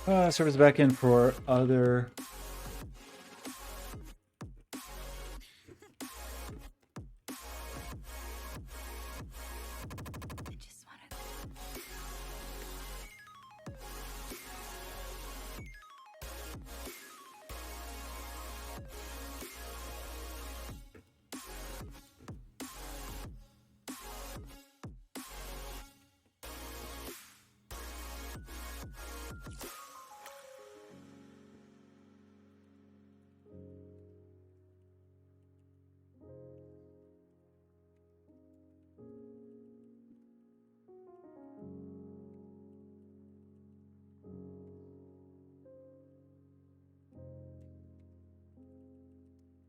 Servers back in for other.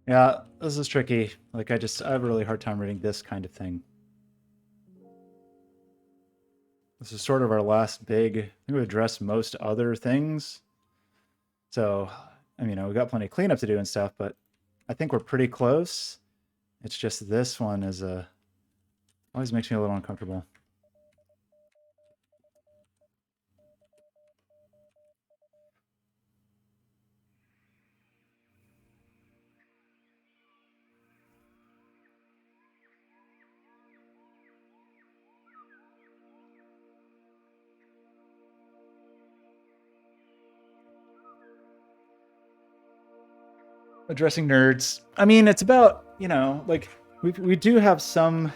Yeah, this is tricky. Like, I have a really hard time reading this kind of thing. This is sort of our last big. I think we addressed most other things. So, I mean, we got plenty of cleanup to do and stuff, but I think we're pretty close. It's just this one is always makes me a little uncomfortable. Addressing nerds. I mean, it's about, like we do have some.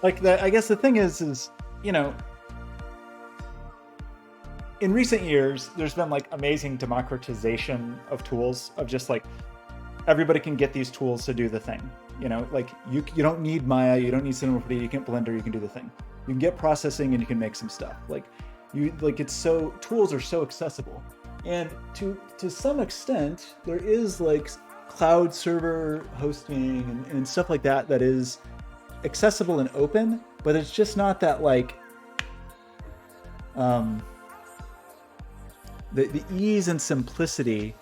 Like, I guess the thing is, in recent years, there's been like amazing democratization of tools, of just like everybody can get these tools to do the thing. Like you don't need Maya, you don't need Cinema 4D, you can Blender, you can do the thing. You can get processing and you can make some stuff. It's so, tools are so accessible. And to some extent, there is like cloud server hosting and stuff like that is accessible and open, but it's just not that like the ease and simplicity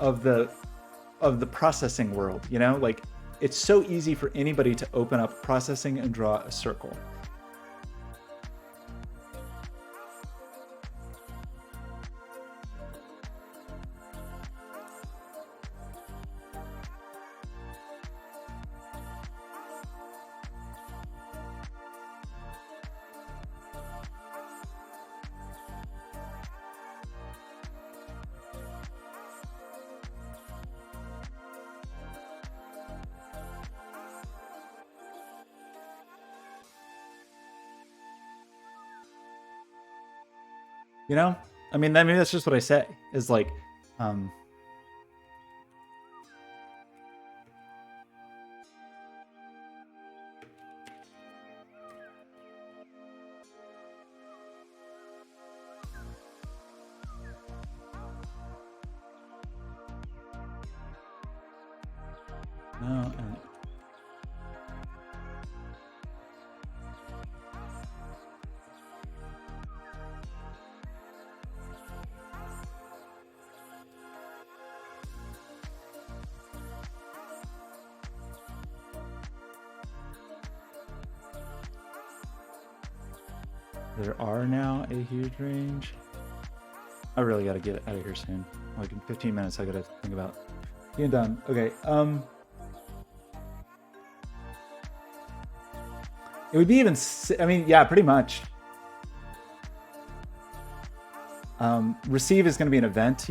of the processing world. Like it's so easy for anybody to open up processing and draw a circle. I mean, that's just what I say, is like no. There are now a huge range. I really got to get out of here soon. Like in 15 minutes, I got to think about being done. Okay. It would be even. I mean, yeah, pretty much. Receive is going to be an event,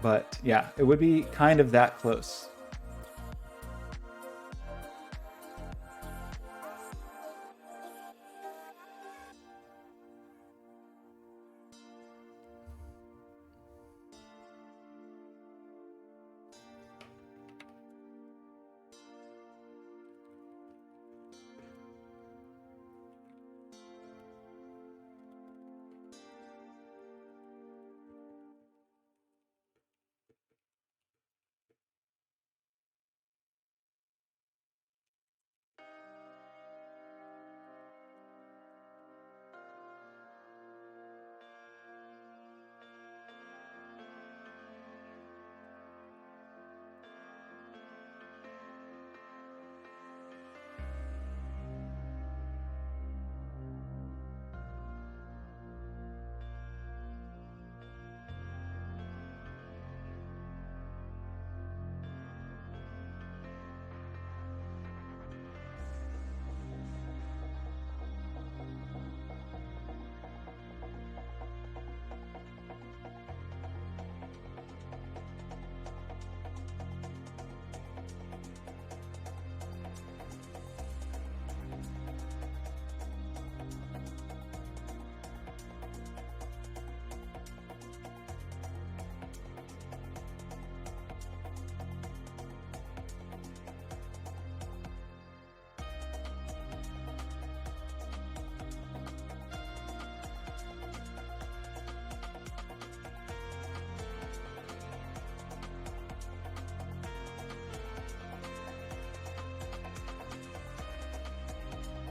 but yeah, it would be kind of that close.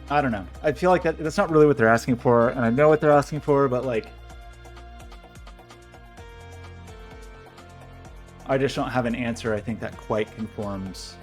I don't know. I feel like that's not really what they're asking for, and I know what they're asking for, but like, I just don't have an answer, I think, that quite conforms.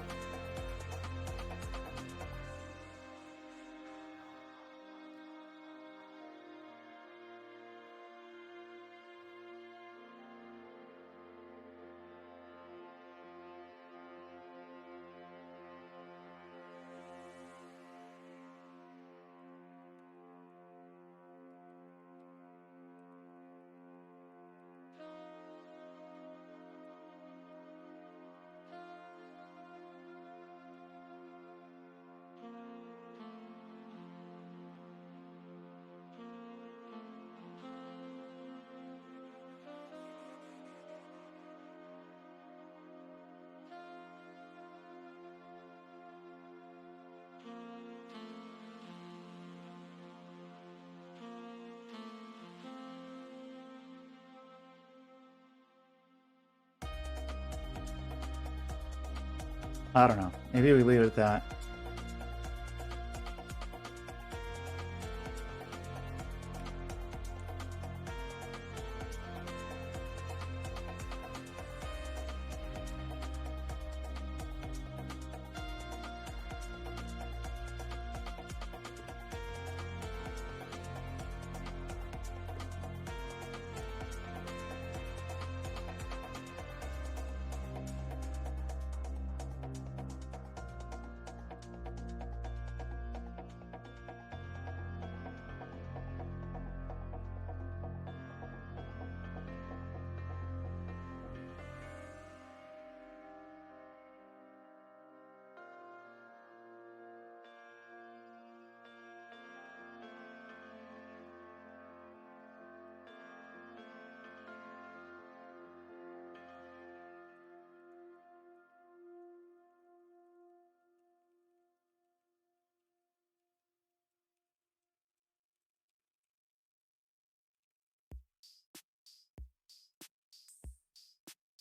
I don't know. Maybe we leave it at that.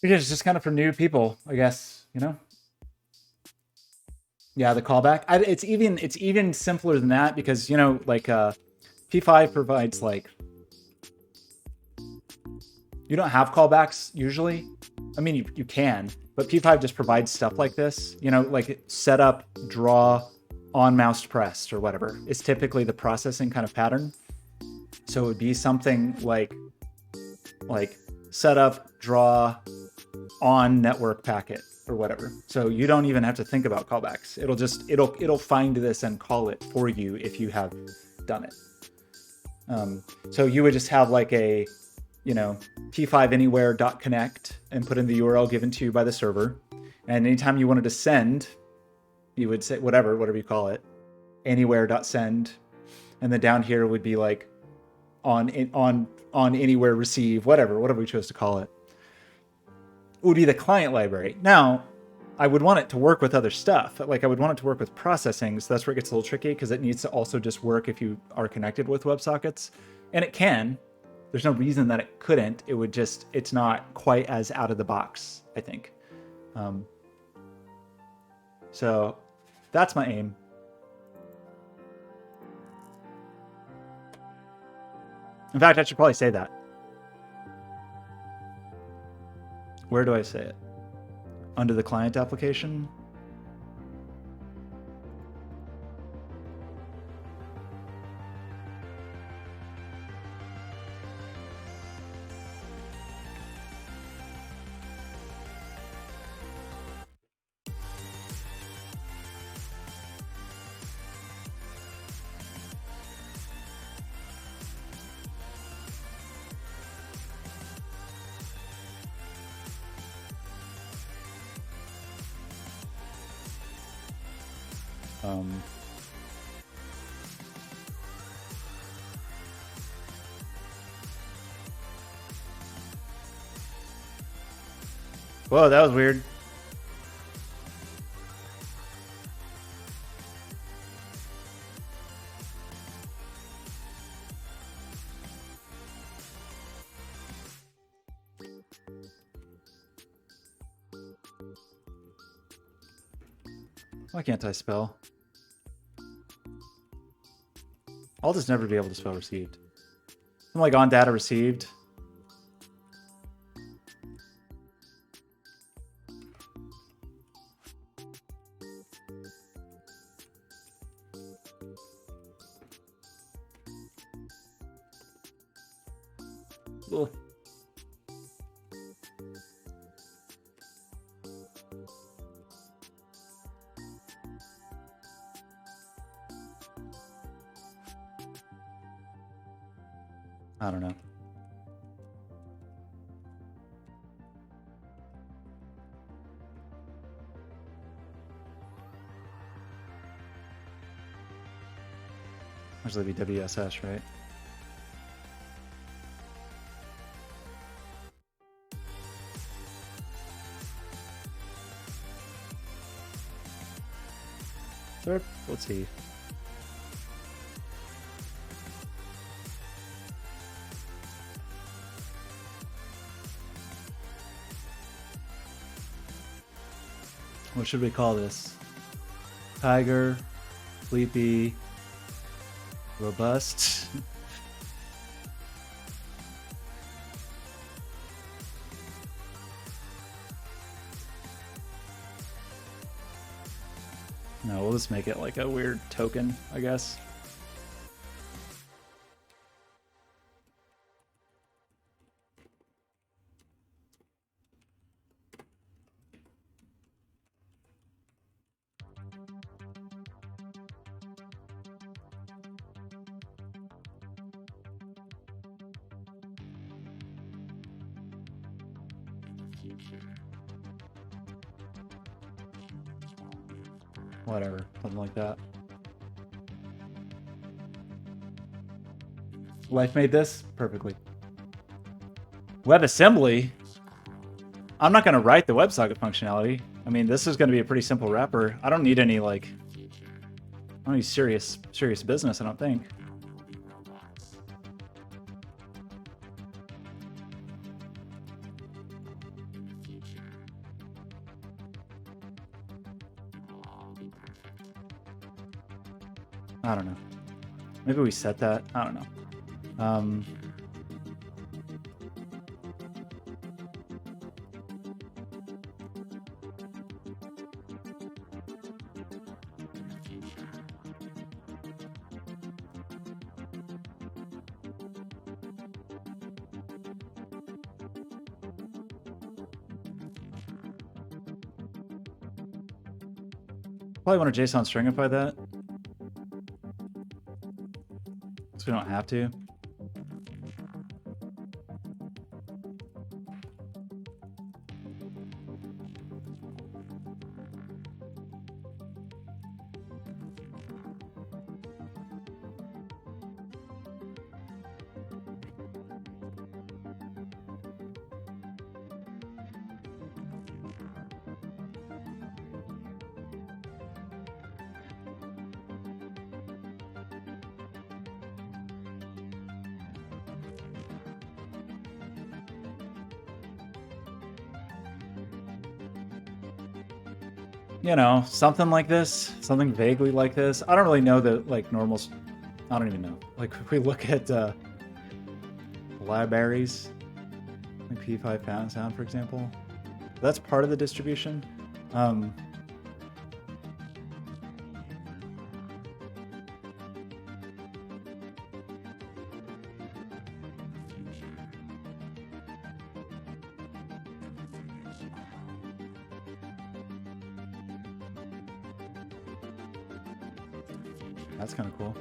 Because it's just kind of for new people, I guess, you know? Yeah, the callback. It's even simpler than that because, you know, like P5 provides like, you don't have callbacks usually. I mean, you can, but P5 just provides stuff like this, you know, like setup, draw, on mouse pressed or whatever is typically the processing kind of pattern. So it would be something like setup, draw, on network packet or whatever. So you don't even have to think about callbacks. It'll find this and call it for you if you have done it. So you would just have like a, you know, p5anywhere.connect and put in the URL given to you by the server. And anytime you wanted to send, you would say whatever you call it, anywhere.send. And then down here would be like on anywhere receive, whatever we chose to call it. It would be the client library. Now, I would want it to work with other stuff. Like I would want it to work with processing. So that's where it gets a little tricky because it needs to also just work if you are connected with WebSockets. And it can. There's no reason that it couldn't. It would just, it's not quite as out of the box, I think. So that's my aim. In fact, I should probably say that. Where do I say it? Under the client application? Whoa, that was weird. Why can't I spell? I'll just never be able to spell received. I'm like on data received. Ugh. I don't know. Usually be WSS, right? Third, let's see. What should we call this? Tiger, sleepy, robust. No, we'll just make it like a weird token, I guess. Whatever, something like that. Life made this perfectly. WebAssembly? I'm not going to write the WebSocket functionality. I mean, this is going to be a pretty simple wrapper. I don't need any, like, I don't need serious business, I don't think. I don't know. Maybe we set that. I don't know. Probably want to JSON stringify that. So we don't have to. You know, something like this, something vaguely like this. I don't really know the like normals. I don't even know. Like if we look at libraries, like P5 Fountain Sound, for example, that's part of the distribution. That's kind of cool.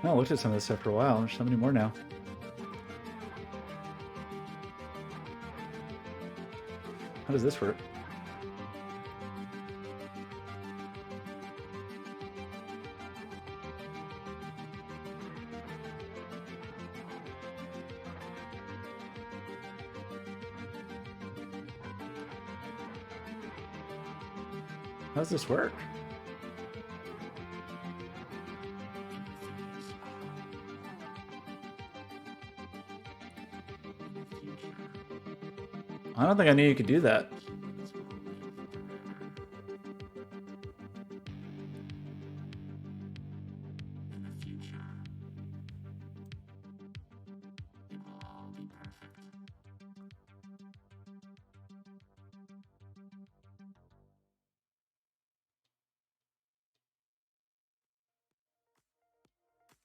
I looked at some of this stuff for a while. There's so many more now. How does this work? How does this work? I don't think I knew you could do that.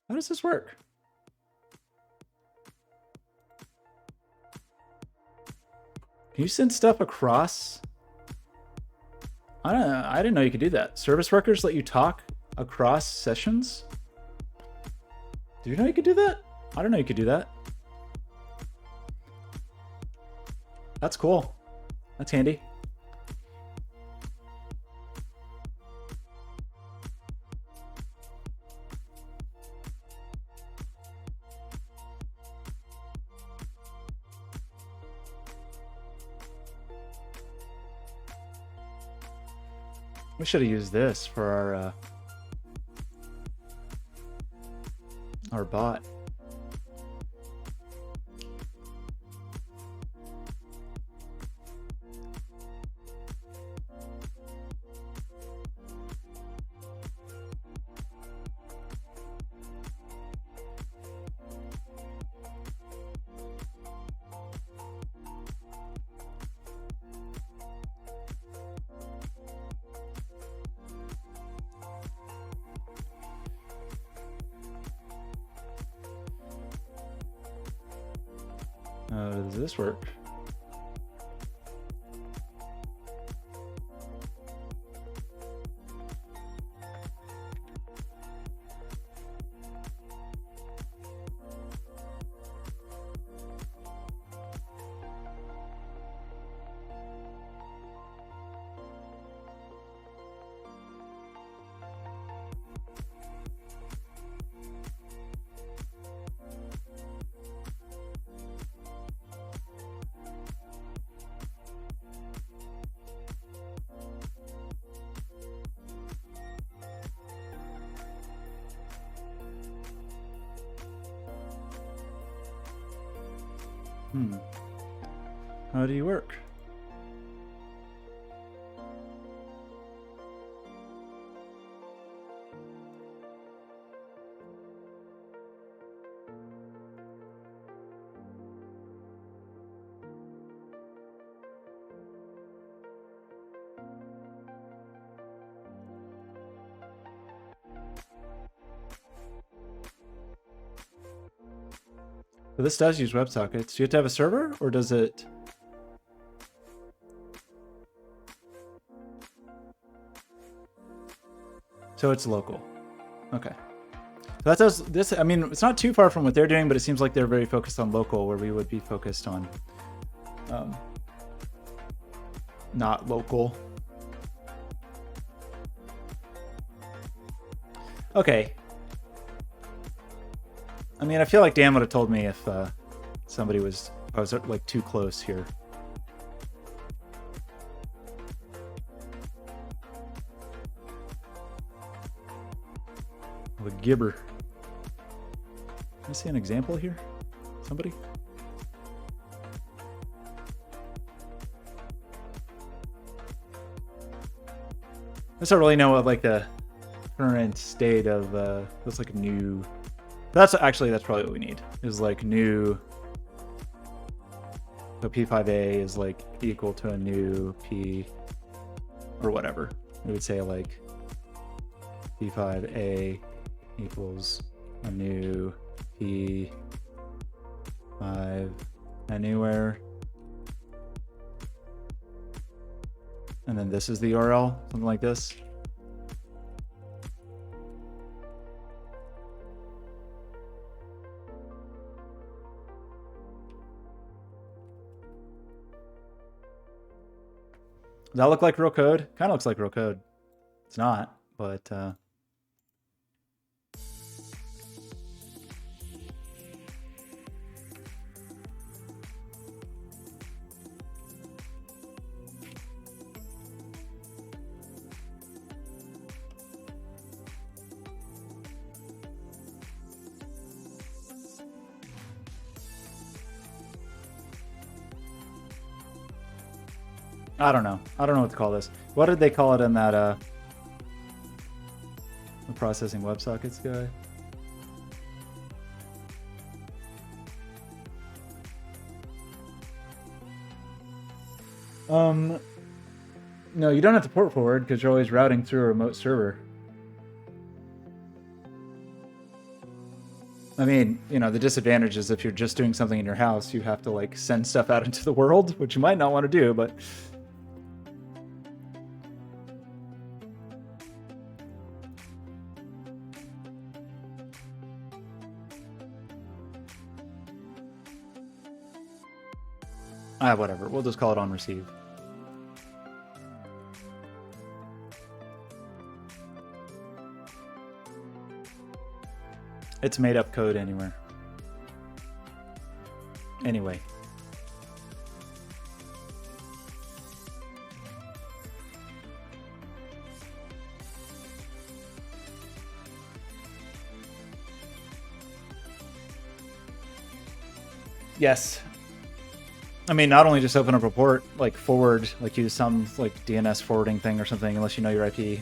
How does this work? Can you send stuff across? I don't know. I didn't know you could do that. Service workers let you talk across sessions? Do you know you could do that? I don't know you could do that. That's cool. That's handy. We should have used this for our bot. Does this work? How do you work? So this does use WebSockets. Do you have to have a server, or does it? So it's local. Okay. So that's this. I mean, it's not too far from what they're doing, but it seems like they're very focused on local, where we would be focused on not local. Okay. I mean, I feel like Dan would have told me if somebody was, I was like too close here. The gibber. Can I see an example here? Somebody? I don't really know what like the current state of that's like a new. That's probably what we need. Is like new. So P5A is like equal to a new P or whatever. We would say like P5A equals a new P5 anywhere. And then this is the URL, something like this. Does that look like real code? Kind of looks like real code. It's not, but I don't know. I don't know what to call this. What did they call it in that the processing WebSockets guy? No, you don't have to port forward because you're always routing through a remote server. I mean, you know, the disadvantage is if you're just doing something in your house, you have to like send stuff out into the world, which you might not want to do, but whatever. We'll just call it on receive. It's made up code anywhere. Anyway. Yes. I mean, not only just open up a port, like forward, like use some like DNS forwarding thing or something, unless you know your IP.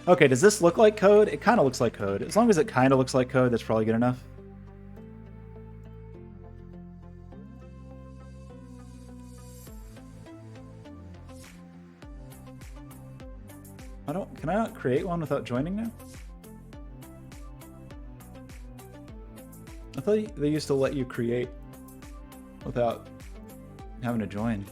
Okay, does this look like code? It kind of looks like code. As long as it kind of looks like code, that's probably good enough. Can I not create one without joining now? I thought they used to let you create without having to join.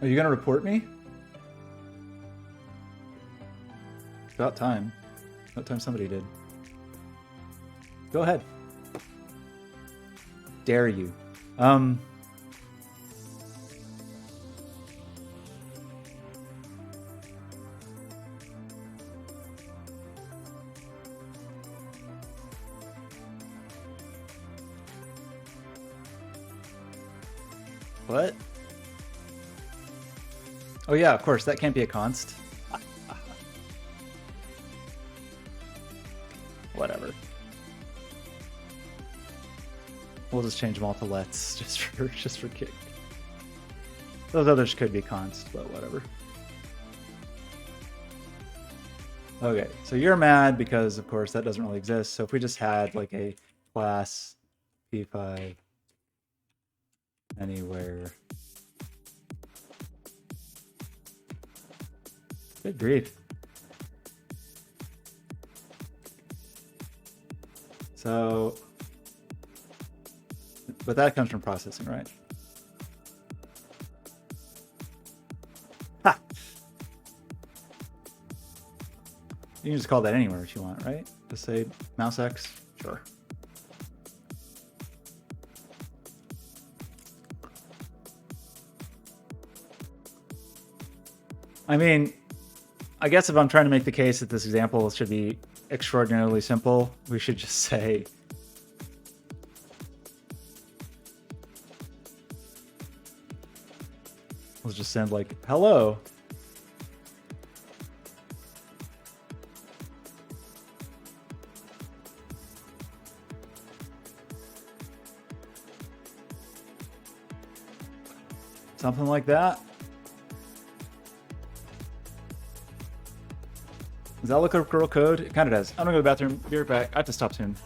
Are you gonna report me? It's about time. About time somebody did. Go ahead. Dare you. What? Oh yeah, of course, that can't be a const. Whatever. We'll just change them all to lets just for kick. Those others could be const, but whatever. Okay, so you're mad because of course that doesn't really exist. So if we just had like a class p5 anywhere. Good grief. So, but that comes from processing, right? Ha! You can just call that anywhere if you want, right? Just say mouse X, sure. I mean, I guess if I'm trying to make the case that this example should be extraordinarily simple, we should just say let's just send like hello. Something like that. Does that look like real code? It kind of does. I'm gonna go to the bathroom. Be right back. I have to stop soon.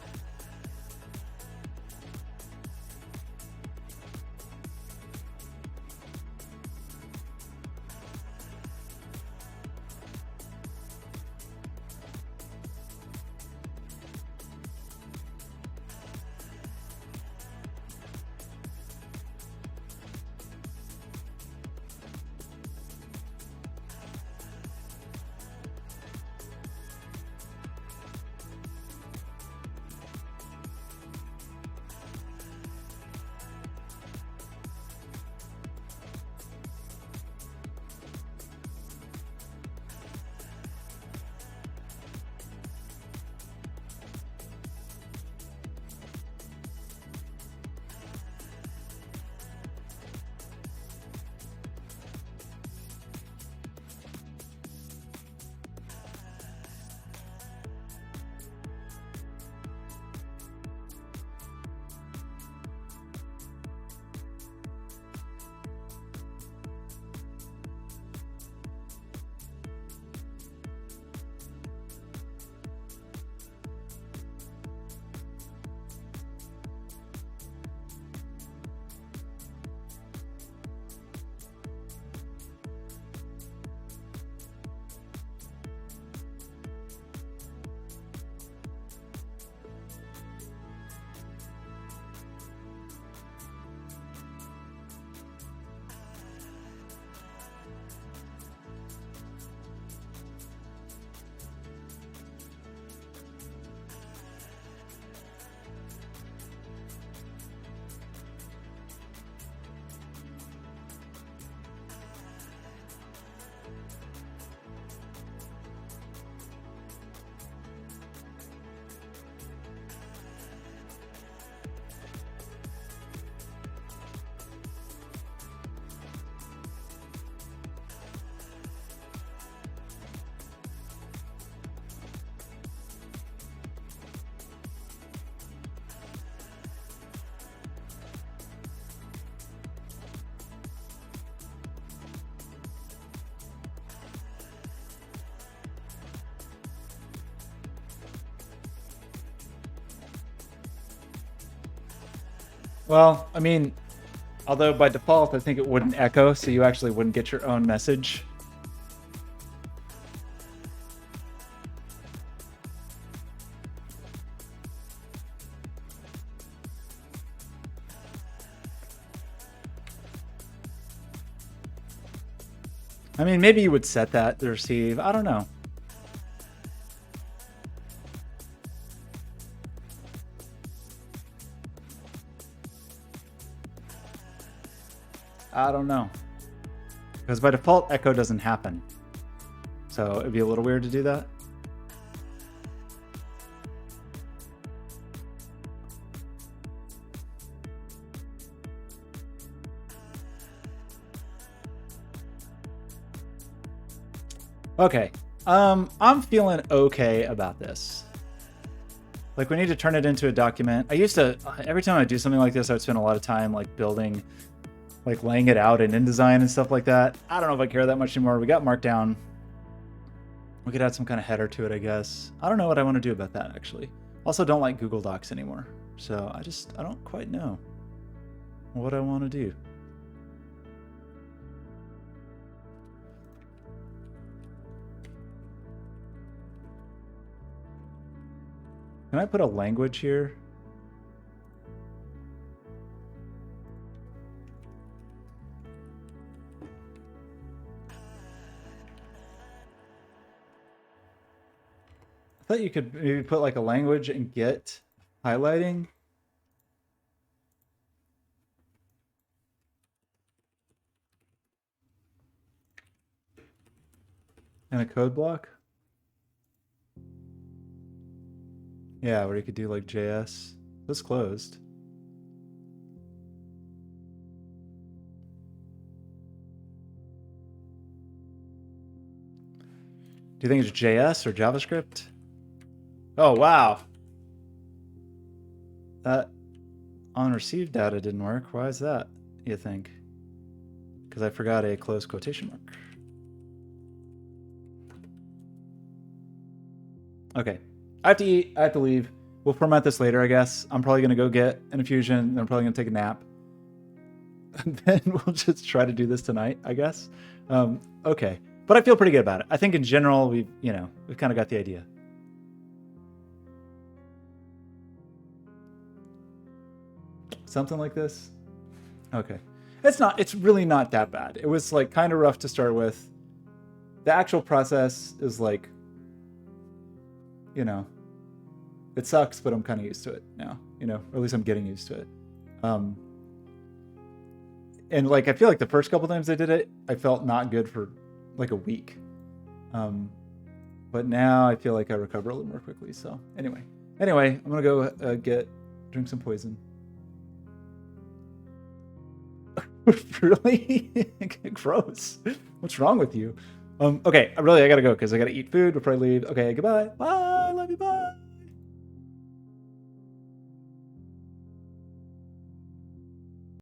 Well, I mean, although by default, I think it wouldn't echo, so you actually wouldn't get your own message. I mean, maybe you would set that to receive. I don't know. I don't know. Because by default, echo doesn't happen. So it'd be a little weird to do that. Okay. I'm feeling okay about this. Like, we need to turn it into a document. I used to, every time I do something like this, I would spend a lot of time like building, like laying it out in InDesign and stuff like that. I don't know if I care that much anymore. We got Markdown. We could add some kind of header to it, I guess. I don't know what I want to do about that, actually. Also, don't like Google Docs anymore. So I don't quite know what I want to do. Can I put a language here? I thought you could maybe put like a language and get highlighting. And a code block. Yeah, where you could do like JS. This closed. Do you think it's JS or JavaScript? Oh, wow. That on received data didn't work. Why is that, you think? Because I forgot a close quotation mark. Okay. I have to eat. I have to leave. We'll format this later, I guess. I'm probably going to go get an infusion. Then I'm probably going to take a nap. And then we'll just try to do this tonight, I guess. Okay. But I feel pretty good about it. I think in general, we've kind of got the idea. Something like this. Okay. It's really not that bad. It was like kind of rough to start with. The actual process is like, it sucks, but I'm kind of used to it now, or at least I'm getting used to it. And like, I feel like the first couple times I did it, I felt not good for like a week. But now I feel like I recover a little more quickly. So anyway, I'm gonna go drink some poison. Really? Gross. What's wrong with you? Okay, I gotta go because I gotta eat food before I leave. Okay, goodbye. Bye. Love you. Bye.